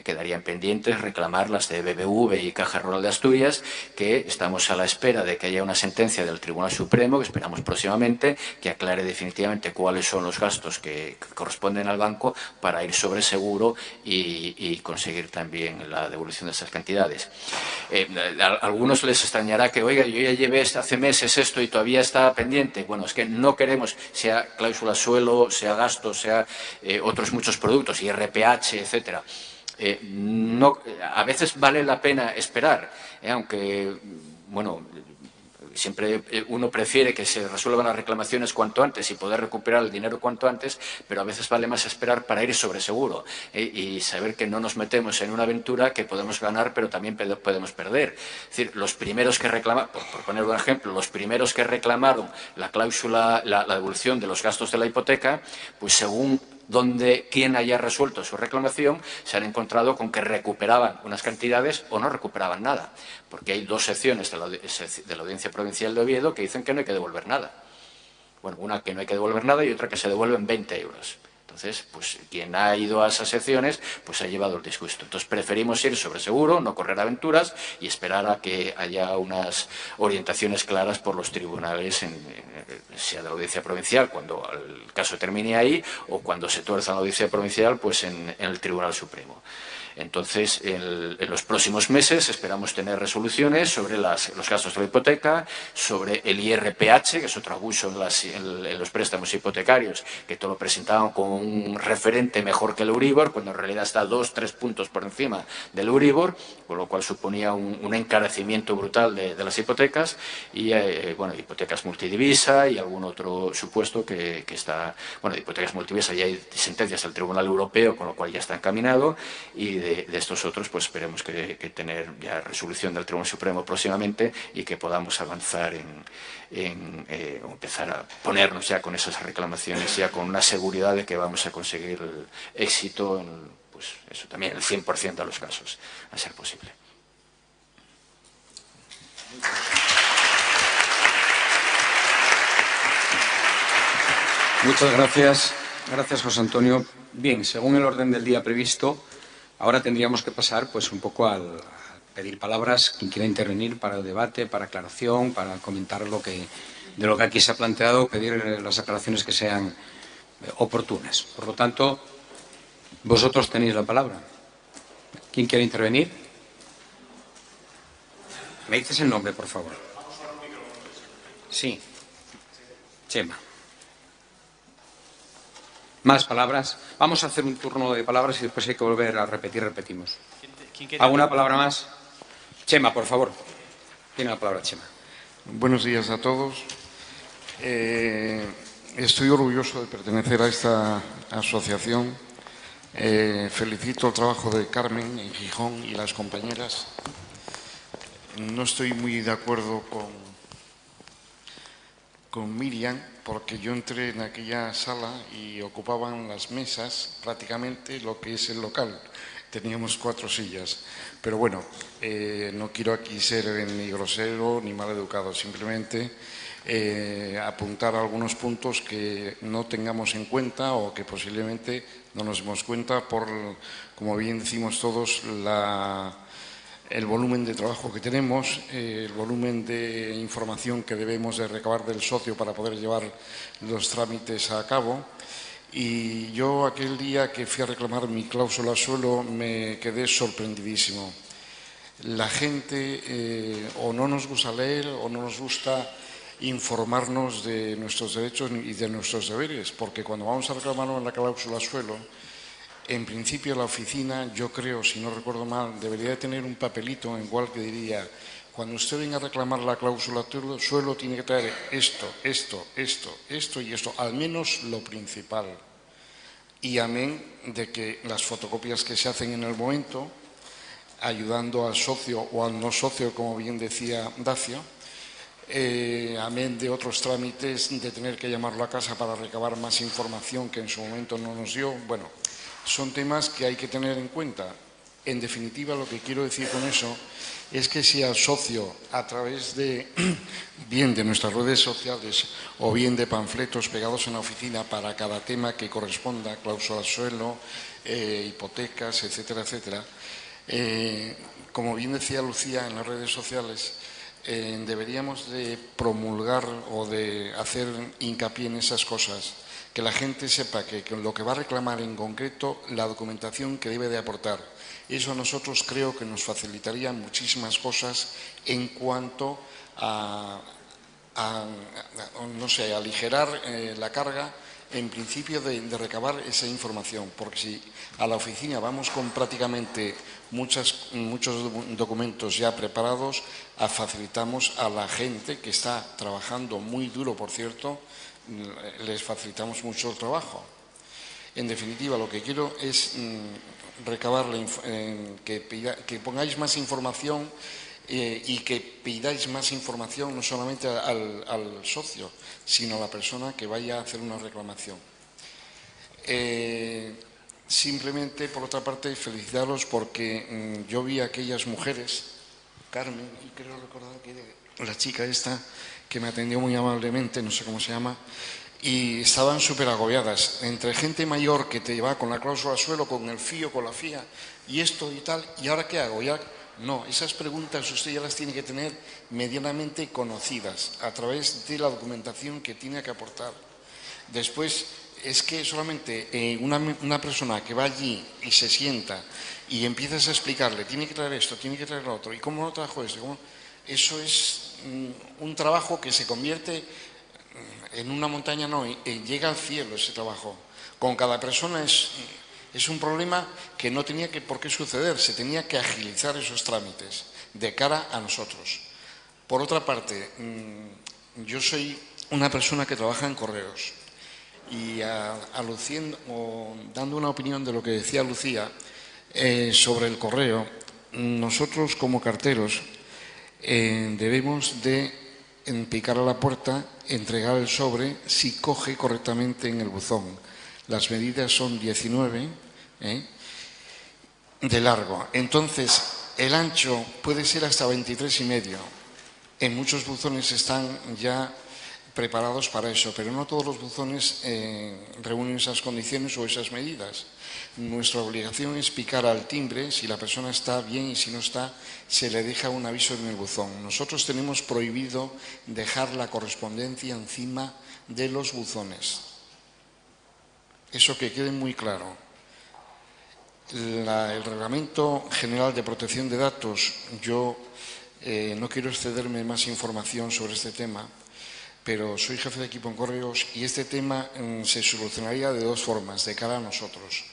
Quedarían pendientes reclamar las de BBV y Caja Rural de Asturias, que estamos a la espera de que haya una sentencia del Tribunal Supremo, que esperamos próximamente, que aclare definitivamente cuáles son los gastos que corresponden al banco para ir sobre seguro y conseguir también la devolución de esas cantidades. A algunos les extrañará que, oiga, yo ya llevé hace meses esto y todavía está pendiente. Bueno, es que no queremos, sea cláusula suelo, sea gastos, sea otros muchos productos, IRPH, etcétera. A veces vale la pena esperar, aunque, bueno, siempre uno prefiere que se resuelvan las reclamaciones cuanto antes y poder recuperar el dinero cuanto antes, pero a veces vale más esperar para ir sobre seguro y saber que no nos metemos en una aventura que podemos ganar pero también podemos perder. Es decir, los primeros que reclamaron, por poner un ejemplo, los primeros que reclamaron la cláusula, la devolución de los gastos de la hipoteca, pues según quien haya resuelto su reclamación, se han encontrado con que recuperaban unas cantidades o no recuperaban nada, porque hay dos secciones de la Audiencia Provincial de Oviedo que dicen que no hay que devolver nada. Bueno, una que no hay que devolver nada y otra que se devuelven 20 euros. Entonces, pues quien ha ido a esas secciones, pues ha llevado el disgusto. Entonces, preferimos ir sobre seguro, no correr aventuras y esperar a que haya unas orientaciones claras por los tribunales, sea de la Audiencia Provincial, cuando el caso termine ahí, o cuando se tuerza la Audiencia Provincial, pues en el Tribunal Supremo. Entonces, en los próximos meses esperamos tener resoluciones sobre los gastos de la hipoteca, sobre el IRPH, que es otro abuso en los préstamos hipotecarios, que todo lo presentaban como un referente mejor que el Euribor, cuando en realidad está 2-3 puntos por encima del Euribor, con lo cual suponía un encarecimiento brutal de las hipotecas, y bueno, hipotecas multidivisa y algún otro supuesto que está, bueno, de hipotecas multidivisa ya hay sentencias del Tribunal Europeo, con lo cual ya está encaminado, y de estos otros, pues esperemos que tener ya resolución del Tribunal Supremo próximamente y que podamos avanzar empezar a ponernos ya con esas reclamaciones, ya con una seguridad de que vamos a conseguir el éxito en, pues eso también, el 100% de los casos, a ser posible. Muchas gracias. Gracias, José Antonio. Bien, según el orden del día previsto, ahora tendríamos que pasar pues un poco al pedir palabras, quien quiera intervenir para el debate, para aclaración, para comentar de lo que aquí se ha planteado, pedir las aclaraciones que sean oportunas. Por lo tanto, vosotros tenéis la palabra. ¿Quién quiere intervenir? ¿Me dices el nombre, por favor? Sí. Chema. ¿Más palabras? Vamos a hacer un turno de palabras y después hay que volver a repetir, repetimos. ¿Alguna palabra más? Chema, por favor. Tiene la palabra, Chema. Buenos días a todos. Estoy orgulloso de pertenecer a esta asociación. Felicito el trabajo de Carmen en Gijón y las compañeras. No estoy muy de acuerdo con Miriam, porque yo entré en aquella sala y ocupaban las mesas prácticamente lo que es el local. Teníamos 4 sillas. Pero bueno, no quiero aquí ser ni grosero ni mal educado, simplemente apuntar algunos puntos que no tengamos en cuenta o que posiblemente no nos demos cuenta por, como bien decimos todos, el volumen de trabajo que tenemos, el volumen de información que debemos de recabar del socio para poder llevar los trámites a cabo. Y yo aquel día que fui a reclamar mi cláusula suelo me quedé sorprendidísimo. La gente o no nos gusta leer o no nos gusta informarnos de nuestros derechos y de nuestros deberes, porque cuando vamos a reclamar la cláusula suelo, en principio la oficina, yo creo, si no recuerdo mal, debería de tener un papelito en el cual que diría: cuando usted venga a reclamar la cláusula suelo tiene que traer esto, esto, esto, esto y esto, al menos lo principal. Y amén de que las fotocopias que se hacen en el momento, ayudando al socio o al no socio, como bien decía Dacio, amén de otros trámites, de tener que llamarlo a casa para recabar más información que en su momento no nos dio. Bueno, son temas que hay que tener en cuenta. En definitiva, lo que quiero decir con eso es que si al socio, a través de bien de nuestras redes sociales o bien de panfletos pegados en la oficina para cada tema que corresponda, cláusula suelo, hipotecas, etcétera, etcétera, como bien decía Lucía en las redes sociales, deberíamos de promulgar o de hacer hincapié en esas cosas, que la gente sepa que lo que va a reclamar en concreto, la documentación que debe de aportar. Eso a nosotros creo que nos facilitaría muchísimas cosas en cuanto a no sé, aligerar la carga, en principio, de recabar esa información, porque si a la oficina vamos con prácticamente muchos documentos ya preparados, facilitamos a la gente que está trabajando muy duro, por cierto, les facilitamos mucho el trabajo. En definitiva, lo que quiero es recabar, que pongáis más información y que pidáis más información no solamente al socio, sino a la persona que vaya a hacer una reclamación. Simplemente, por otra parte, felicitaros porque yo vi a aquellas mujeres, Carmen, y creo recordar que la chica esta que me atendió muy amablemente, no sé cómo se llama, y estaban súper agobiadas, entre gente mayor que te va con la cláusula al suelo, con el fío, con la fía, y esto y tal, ¿y ahora qué hago? No, esas preguntas usted ya las tiene que tener medianamente conocidas a través de la documentación que tiene que aportar. Después, es que solamente una persona que va allí y se sienta y empiezas a explicarle, tiene que traer esto, tiene que traer lo otro, ¿y cómo no trajo esto? Eso es un trabajo que se convierte en una montaña, no, llega al cielo ese trabajo. Con cada persona es un problema que no tenía por qué suceder, se tenía que agilizar esos trámites de cara a nosotros. Por otra parte, yo soy una persona que trabaja en correos y dando una opinión de lo que decía Lucía sobre el correo, nosotros como carteros debemos de picar a la puerta, entregar el sobre si coge correctamente en el buzón. Las medidas son 19 de largo. Entonces, el ancho puede ser hasta 23,5. En muchos buzones están ya preparados para eso, pero no todos los buzones reúnen esas condiciones o esas medidas. Nuestra obligación es picar al timbre, si la persona está bien y si no está, se le deja un aviso en el buzón. Nosotros tenemos prohibido dejar la correspondencia encima de los buzones. Eso que quede muy claro. El Reglamento General de Protección de Datos, yo no quiero excederme más información sobre este tema, pero soy jefe de equipo en correos y este tema se solucionaría de dos formas, de cara a nosotros.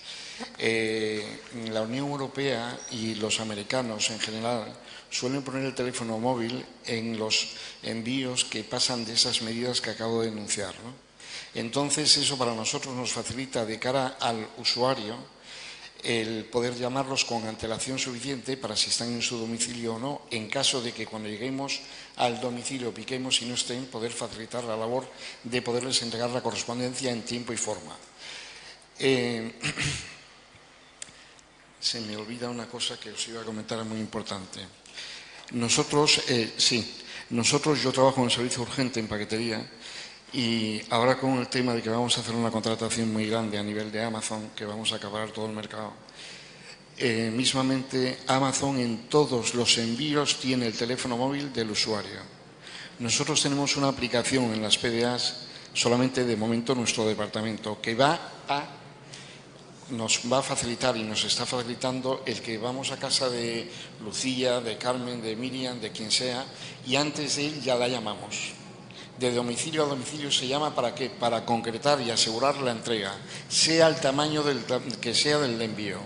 La Unión Europea y los americanos en general suelen poner el teléfono móvil en los envíos que pasan de esas medidas que acabo de enunciar, ¿no? Entonces, eso para nosotros nos facilita de cara al usuario el poder llamarlos con antelación suficiente para si están en su domicilio o no, en caso de que cuando lleguemos al domicilio piquemos y no estén, poder facilitar la labor de poderles entregar la correspondencia en tiempo y forma. Se me olvida una cosa que os iba a comentar muy importante. Nosotros, yo trabajo en el servicio urgente en paquetería y ahora con el tema de que vamos a hacer una contratación muy grande a nivel de Amazon, que vamos a acaparar todo el mercado, mismamente Amazon en todos los envíos tiene el teléfono móvil del usuario. Nosotros tenemos una aplicación en las PDAs, solamente de momento nuestro departamento, que nos va a facilitar y nos está facilitando el que vamos a casa de Lucía, de Carmen, de Miriam, de quien sea, y antes de ir ya la llamamos. De domicilio a domicilio se llama ¿para qué? Para concretar y asegurar la entrega, sea el tamaño que sea del envío.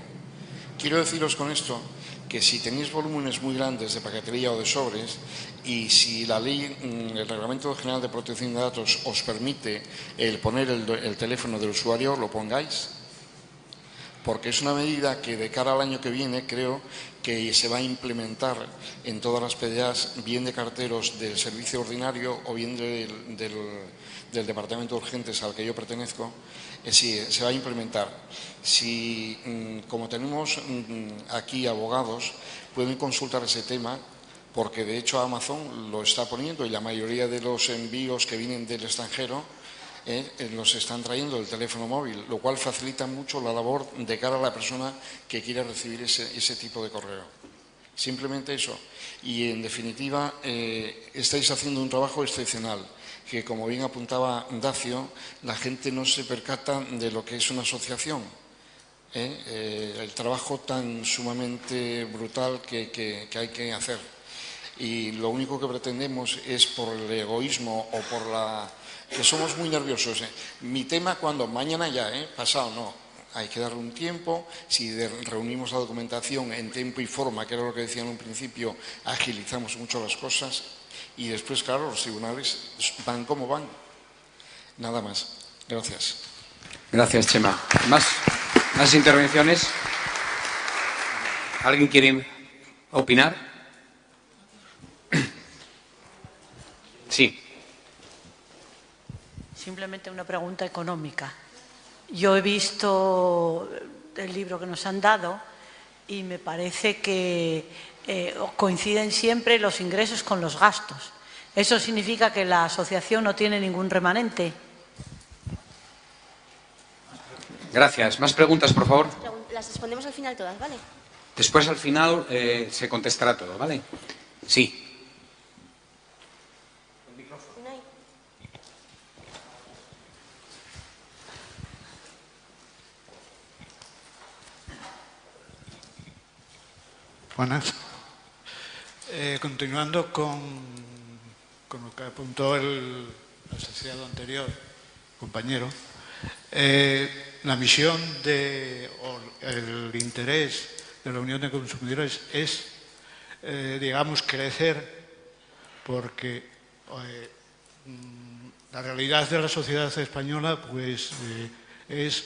Quiero deciros con esto que si tenéis volúmenes muy grandes de paquetería o de sobres y si la ley, el Reglamento General de Protección de Datos os permite el poner el teléfono del usuario, lo pongáis. Porque es una medida que de cara al año que viene creo que se va a implementar en todas las PDAs, bien de carteros del servicio ordinario o bien del departamento de urgentes al que yo pertenezco, se va a implementar. Si, como tenemos aquí abogados, pueden consultar ese tema, porque de hecho Amazon lo está poniendo y la mayoría de los envíos que vienen del extranjero los están trayendo del teléfono móvil, lo cual facilita mucho la labor de cara a la persona que quiere recibir ese tipo de correo. Simplemente eso. Y en definitiva, estáis haciendo un trabajo excepcional, que como bien apuntaba Dacio, la gente no se percata de lo que es una asociación. El trabajo tan sumamente brutal que hay que hacer. Y lo único que pretendemos es por el egoísmo o por que somos muy nerviosos. Mi tema cuando mañana ya, pasado no, hay que darle un tiempo. Si reunimos la documentación en tiempo y forma, que era lo que decía en un principio, agilizamos mucho las cosas y después, claro, los tribunales van como van. Nada más. Gracias. Gracias, Chema. ¿Más intervenciones? ¿Alguien quiere opinar? Sí. Simplemente una pregunta económica. Yo he visto el libro que nos han dado y me parece que coinciden siempre los ingresos con los gastos. ¿Eso significa que la asociación no tiene ningún remanente? Gracias. ¿Más preguntas, por favor? Las respondemos al final todas, ¿vale? Después, al final, se contestará todo, ¿vale? Sí. Buenas. Continuando con lo que apuntó el asociado anterior, compañero, la misión o el interés de la Unión de Consumidores es, digamos, crecer, porque la realidad de la sociedad española pues, es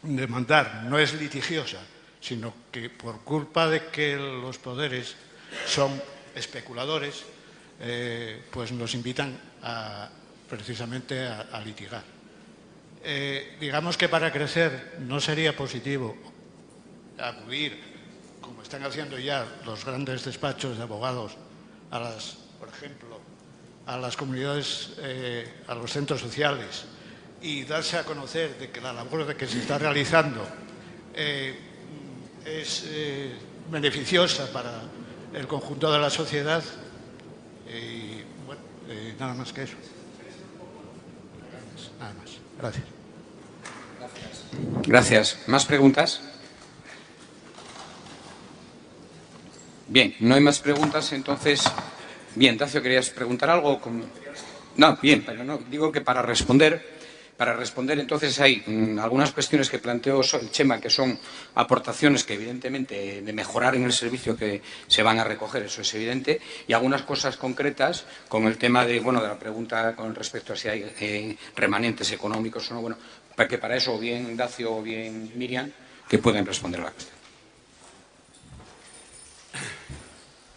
demandar, no es litigiosa, sino que por culpa de que los poderes son especuladores, pues nos invitan precisamente a litigar. Digamos que para crecer no sería positivo acudir, como están haciendo ya los grandes despachos de abogados, por ejemplo, a las comunidades, a los centros sociales, y darse a conocer de que la labor que se está realizando es beneficiosa para el conjunto de la sociedad. Y bueno, nada más que eso. Nada más. Gracias. Gracias. ¿Más preguntas? Bien, no hay más preguntas, entonces... Bien, Dacio, ¿querías preguntar algo? No, bien, pero no, digo que para responder entonces hay algunas cuestiones que planteó el Chema, que son aportaciones que evidentemente de mejorar en el servicio que se van a recoger, eso es evidente, y algunas cosas concretas con el tema de la pregunta con respecto a si hay remanentes económicos o no, bueno, que para eso o bien Dacio o bien Miriam que pueden responder a la cuestión.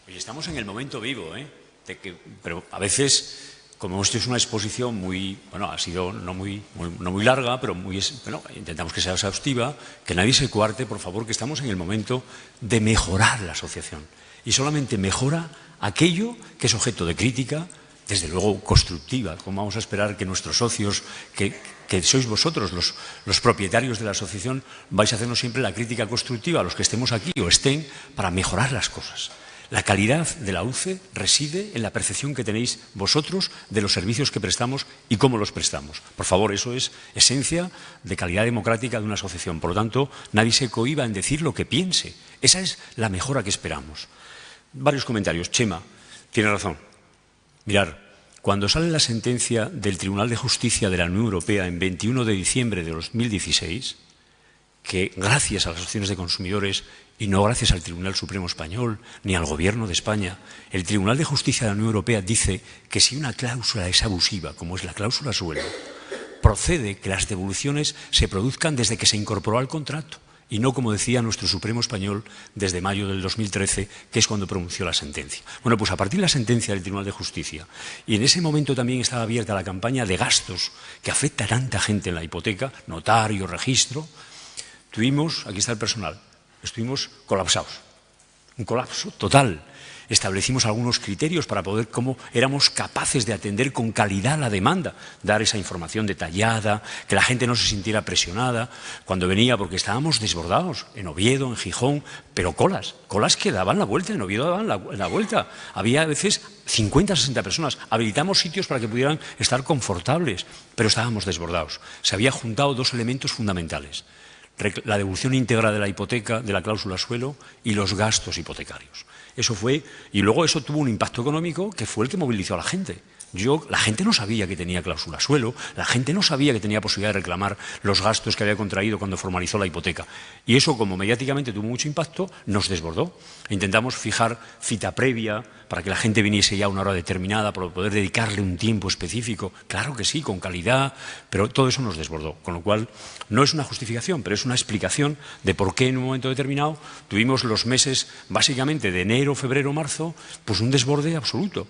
Oye, estamos en el momento vivo, pero a veces... Como hemos hecho, es una exposición muy, ha sido no muy larga, pero intentamos que sea exhaustiva, que nadie se coarte, por favor, que estamos en el momento de mejorar la asociación. Y solamente mejora aquello que es objeto de crítica, desde luego constructiva. ¿Cómo vamos a esperar que nuestros socios, que sois vosotros los propietarios de la asociación, vais a hacernos siempre la crítica constructiva a los que estemos aquí o estén para mejorar las cosas? La calidad de la UCE reside en la percepción que tenéis vosotros de los servicios que prestamos y cómo los prestamos. Por favor, eso es esencia de calidad democrática de una asociación. Por lo tanto, nadie se cohíba en decir lo que piense. Esa es la mejora que esperamos. Varios comentarios. Chema, tiene razón. Mirad, cuando sale la sentencia del Tribunal de Justicia de la Unión Europea en 21 de diciembre de 2016, que gracias a las asociaciones de consumidores y no gracias al Tribunal Supremo Español ni al Gobierno de España, el Tribunal de Justicia de la Unión Europea dice que si una cláusula es abusiva, como es la cláusula suelo, procede que las devoluciones se produzcan desde que se incorporó al contrato y no, como decía nuestro Supremo Español, desde mayo del 2013, que es cuando pronunció la sentencia. Bueno, pues a partir de la sentencia del Tribunal de Justicia, y en ese momento también estaba abierta la campaña de gastos que afecta a tanta gente en la hipoteca, notario, registro, aquí está el personal, estuvimos colapsados, un colapso total. Establecimos algunos criterios para poder, cómo éramos capaces de atender con calidad la demanda, dar esa información detallada, que la gente no se sintiera presionada cuando venía, porque estábamos desbordados en Oviedo, en Gijón, pero colas que daban la vuelta, en Oviedo daban la vuelta. Había a veces 50, 60 personas. Habilitamos sitios para que pudieran estar confortables, pero estábamos desbordados. Se habían juntado dos elementos fundamentales: la devolución íntegra de la hipoteca, de la cláusula suelo, y los gastos hipotecarios. Eso fue, y luego eso tuvo un impacto económico que fue el que movilizó a la gente. La gente no sabía que tenía cláusula suelo, la gente no sabía que tenía posibilidad de reclamar los gastos que había contraído cuando formalizó la hipoteca. Y eso, como mediáticamente tuvo mucho impacto, nos desbordó. Intentamos fijar cita previa para que la gente viniese ya a una hora determinada, para poder dedicarle un tiempo específico. Claro que sí, con calidad, pero todo eso nos desbordó. Con lo cual, no es una justificación, pero es una explicación de por qué en un momento determinado tuvimos los meses, básicamente de enero, febrero, marzo, pues un desborde absoluto.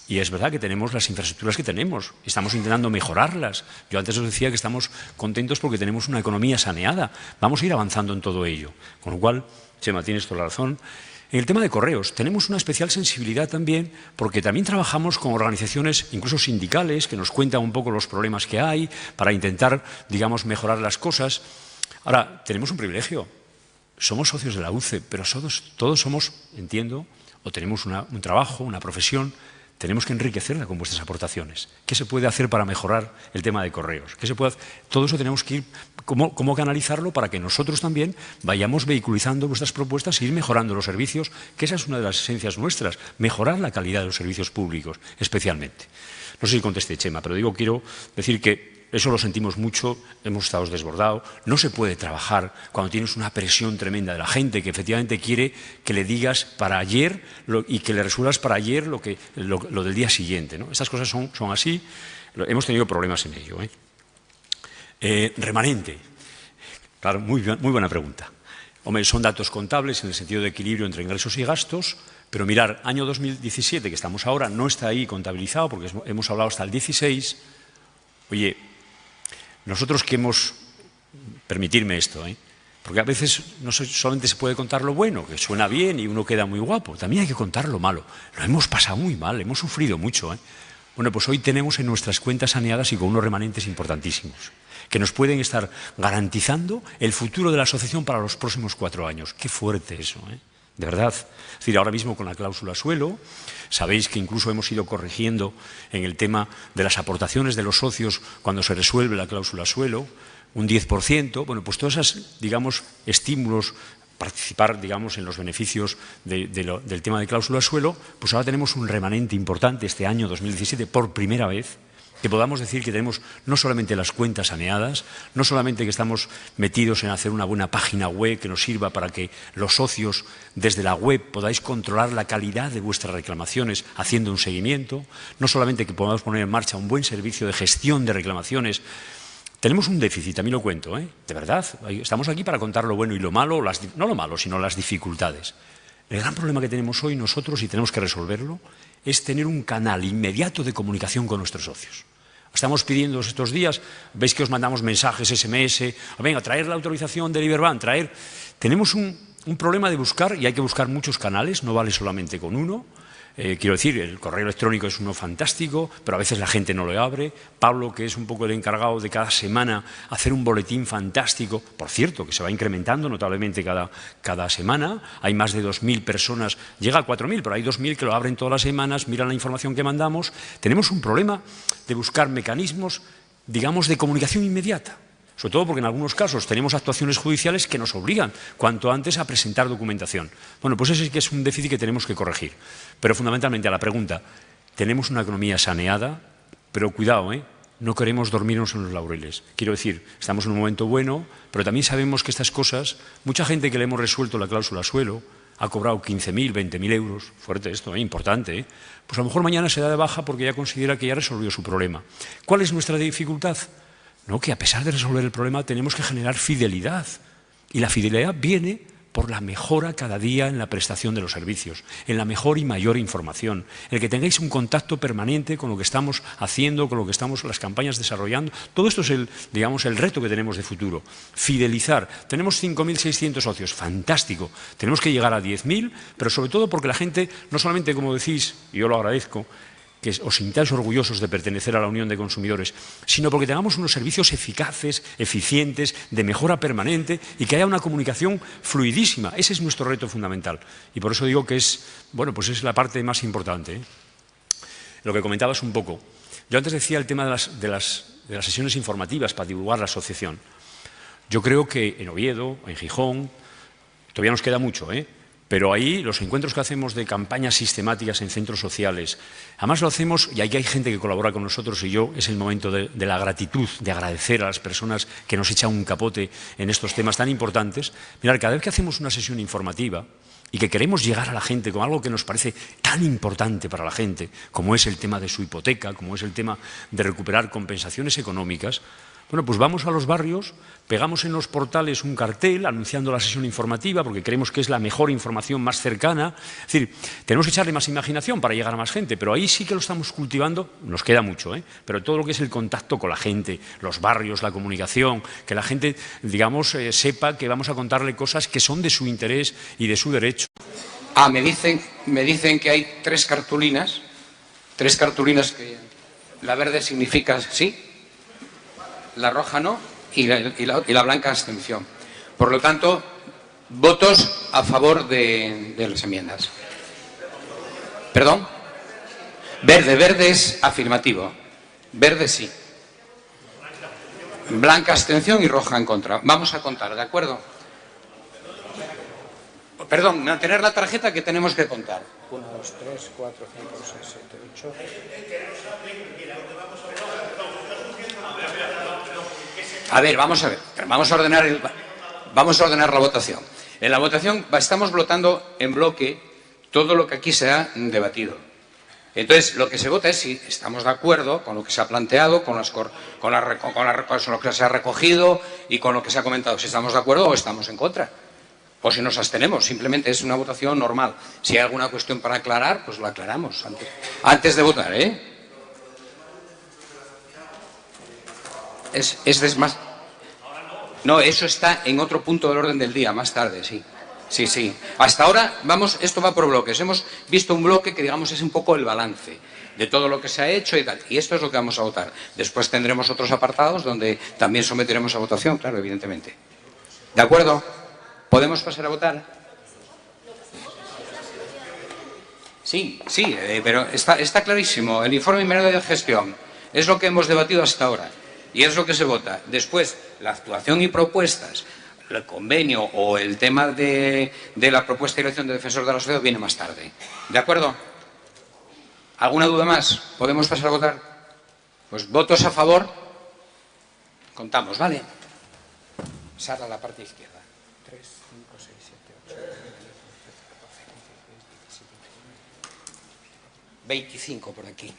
Y es verdad que tenemos las infraestructuras que tenemos, estamos intentando mejorarlas. Yo antes os decía que estamos contentos porque tenemos una economía saneada. Vamos a ir avanzando en todo ello. Con lo cual, Chema, tienes toda la razón. En el tema de correos, tenemos una especial sensibilidad también, porque también trabajamos con organizaciones, incluso sindicales, que nos cuentan un poco los problemas que hay para intentar, digamos, mejorar las cosas. Ahora, tenemos un privilegio. Somos socios de la UCE, pero todos somos, entiendo, o tenemos un trabajo, una profesión. Tenemos que enriquecerla con vuestras aportaciones. ¿Qué se puede hacer para mejorar el tema de correos? ¿Qué se puede hacer? Todo eso tenemos que ir, ¿cómo canalizarlo para que nosotros también vayamos vehiculizando vuestras propuestas e ir mejorando los servicios? Que esa es una de las esencias nuestras, mejorar la calidad de los servicios públicos, especialmente. No sé si contesté, Chema, pero quiero decir que eso lo sentimos mucho, hemos estado desbordados. No se puede trabajar cuando tienes una presión tremenda de la gente que efectivamente quiere que le digas para ayer y que le resuelvas para ayer lo del día siguiente, ¿no? Estas cosas son así. Hemos tenido problemas en ello, remanente. Claro, muy buena pregunta. Hombre, son datos contables en el sentido de equilibrio entre ingresos y gastos, pero mirar, año 2017, que estamos ahora, no está ahí contabilizado porque hemos hablado hasta el 16. Oye, nosotros que permitirme esto, porque a veces no solamente se puede contar lo bueno, que suena bien y uno queda muy guapo, también hay que contar lo malo. Lo hemos pasado muy mal, hemos sufrido mucho. Bueno, pues hoy tenemos en nuestras cuentas saneadas y con unos remanentes importantísimos, que nos pueden estar garantizando el futuro de la asociación para los próximos 4 años. Qué fuerte eso, de verdad. Es decir, ahora mismo con la cláusula suelo, sabéis que incluso hemos ido corrigiendo en el tema de las aportaciones de los socios cuando se resuelve la cláusula suelo, un 10%. Bueno, pues todos esos, digamos, estímulos, participar, digamos, en los beneficios del tema de cláusula suelo, pues ahora tenemos un remanente importante este año 2017 por primera vez, que podamos decir que tenemos no solamente las cuentas saneadas, no solamente que estamos metidos en hacer una buena página web que nos sirva para que los socios desde la web podáis controlar la calidad de vuestras reclamaciones haciendo un seguimiento, no solamente que podamos poner en marcha un buen servicio de gestión de reclamaciones. Tenemos un déficit, también lo cuento, de verdad. Estamos aquí para contar lo bueno y lo malo, no lo malo, sino las dificultades. El gran problema que tenemos hoy nosotros, y tenemos que resolverlo, es tener un canal inmediato de comunicación con nuestros socios. Estamos pidiendo estos días, veis que os mandamos mensajes, SMS, venga, traer la autorización del Iberbank, Tenemos un problema de buscar, y hay que buscar muchos canales, no vale solamente con uno. Quiero decir, el correo electrónico es uno fantástico, pero a veces la gente no lo abre. Pablo, que es un poco el encargado de cada semana hacer un boletín fantástico, por cierto, que se va incrementando notablemente cada semana. Hay más de 2.000 personas, llega a 4.000, pero hay 2.000 que lo abren todas las semanas, miran la información que mandamos. Tenemos un problema de buscar mecanismos, digamos, de comunicación inmediata. Sobre todo porque en algunos casos tenemos actuaciones judiciales que nos obligan cuanto antes a presentar documentación. Bueno, pues ese sí que es un déficit que tenemos que corregir. Pero fundamentalmente a la pregunta, tenemos una economía saneada, pero cuidado, no queremos dormirnos en los laureles. Quiero decir, estamos en un momento bueno, pero también sabemos que estas cosas, mucha gente que le hemos resuelto la cláusula suelo, ha cobrado 15.000, 20.000 euros, fuerte esto, importante, pues a lo mejor mañana se da de baja porque ya considera que ya resolvió su problema. ¿Cuál es nuestra dificultad? No, que a pesar de resolver el problema tenemos que generar fidelidad. Y la fidelidad viene por la mejora cada día en la prestación de los servicios, en la mejor y mayor información, en el que tengáis un contacto permanente con lo que estamos haciendo, con lo que estamos las campañas desarrollando. Todo esto es el reto que tenemos de futuro. Fidelizar. Tenemos 5.600 socios, fantástico. Tenemos que llegar a 10.000, pero sobre todo porque la gente, no solamente, como decís, y yo lo agradezco, que os sintáis orgullosos de pertenecer a la Unión de Consumidores, sino porque tengamos unos servicios eficaces, eficientes, de mejora permanente y que haya una comunicación fluidísima. Ese es nuestro reto fundamental. Y por eso digo que es la parte más importante. Lo que comentabas un poco. Yo antes decía el tema de las sesiones informativas para divulgar la asociación. Yo creo que en Oviedo, en Gijón, todavía nos queda mucho, pero ahí los encuentros que hacemos de campañas sistemáticas en centros sociales, además lo hacemos, y aquí hay gente que colabora con nosotros y es el momento de la gratitud, de agradecer a las personas que nos echan un capote en estos temas tan importantes. Mirad, cada vez que hacemos una sesión informativa y que queremos llegar a la gente con algo que nos parece tan importante para la gente, como es el tema de su hipoteca, como es el tema de recuperar compensaciones económicas, bueno, pues vamos a los barrios, pegamos en los portales un cartel anunciando la sesión informativa porque creemos que es la mejor información más cercana. Es decir, tenemos que echarle más imaginación para llegar a más gente, pero ahí sí que lo estamos cultivando, nos queda mucho, pero todo lo que es el contacto con la gente, los barrios, la comunicación, que la gente, digamos, sepa que vamos a contarle cosas que son de su interés y de su derecho. Me dicen que hay tres cartulinas que la verde significa sí, la roja no y la blanca abstención. Por lo tanto, votos a favor de las enmiendas. ¿Perdón? Verde es afirmativo. Verde sí. Blanca abstención y roja en contra. Vamos a contar, ¿de acuerdo? Perdón, mantener la tarjeta que tenemos que contar. 1, 2, 3, 4, 5, 6, 7, 8... A ver, vamos a ver. Vamos a ordenar la votación. En la votación estamos votando en bloque todo lo que aquí se ha debatido. Entonces, lo que se vota es si estamos de acuerdo con lo que se ha planteado, con lo que se ha recogido y con lo que se ha comentado. Si estamos de acuerdo o estamos en contra. O si nos abstenemos. Simplemente es una votación normal. Si hay alguna cuestión para aclarar, pues lo aclaramos antes de votar, ¿eh? Es más... No, eso está en otro punto del orden del día, más tarde, sí. Sí. Hasta ahora, esto va por bloques. Hemos visto un bloque que, digamos, es un poco el balance de todo lo que se ha hecho y tal. Y esto es lo que vamos a votar. Después tendremos otros apartados donde también someteremos a votación, claro, evidentemente. ¿De acuerdo? ¿Podemos pasar a votar? Sí, pero está clarísimo. El informe inmediato de gestión es lo que hemos debatido hasta ahora. Y es lo que se vota. Después, la actuación y propuestas, el convenio o el tema de la propuesta de elección de defensor de la sociedad viene más tarde. ¿De acuerdo? ¿Alguna duda más? ¿Podemos pasar a votar? Pues votos a favor. Contamos, ¿vale? Sara a la parte izquierda. 3, 5, 6, 7, 8, 9, 10, 11, 12, 13, 14, 15, 16, 17, 18, 19, 20, 25 por aquí.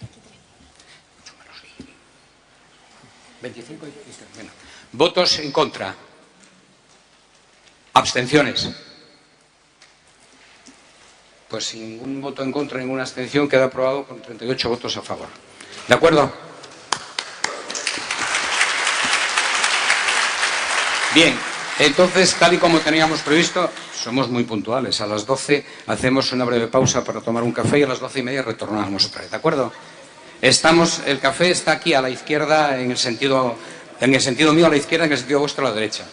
25 y bueno. Votos en contra. Abstenciones. Pues sin ningún voto en contra, ninguna abstención, queda aprobado con 38 votos a favor. ¿De acuerdo? Bien, entonces, tal y como teníamos previsto, somos muy puntuales. A las 12 hacemos una breve pausa para tomar un café y a las 12:30 retornamos otra vez. ¿De acuerdo? El café está aquí a la izquierda en el sentido mío a la izquierda, en el sentido vuestro a la derecha.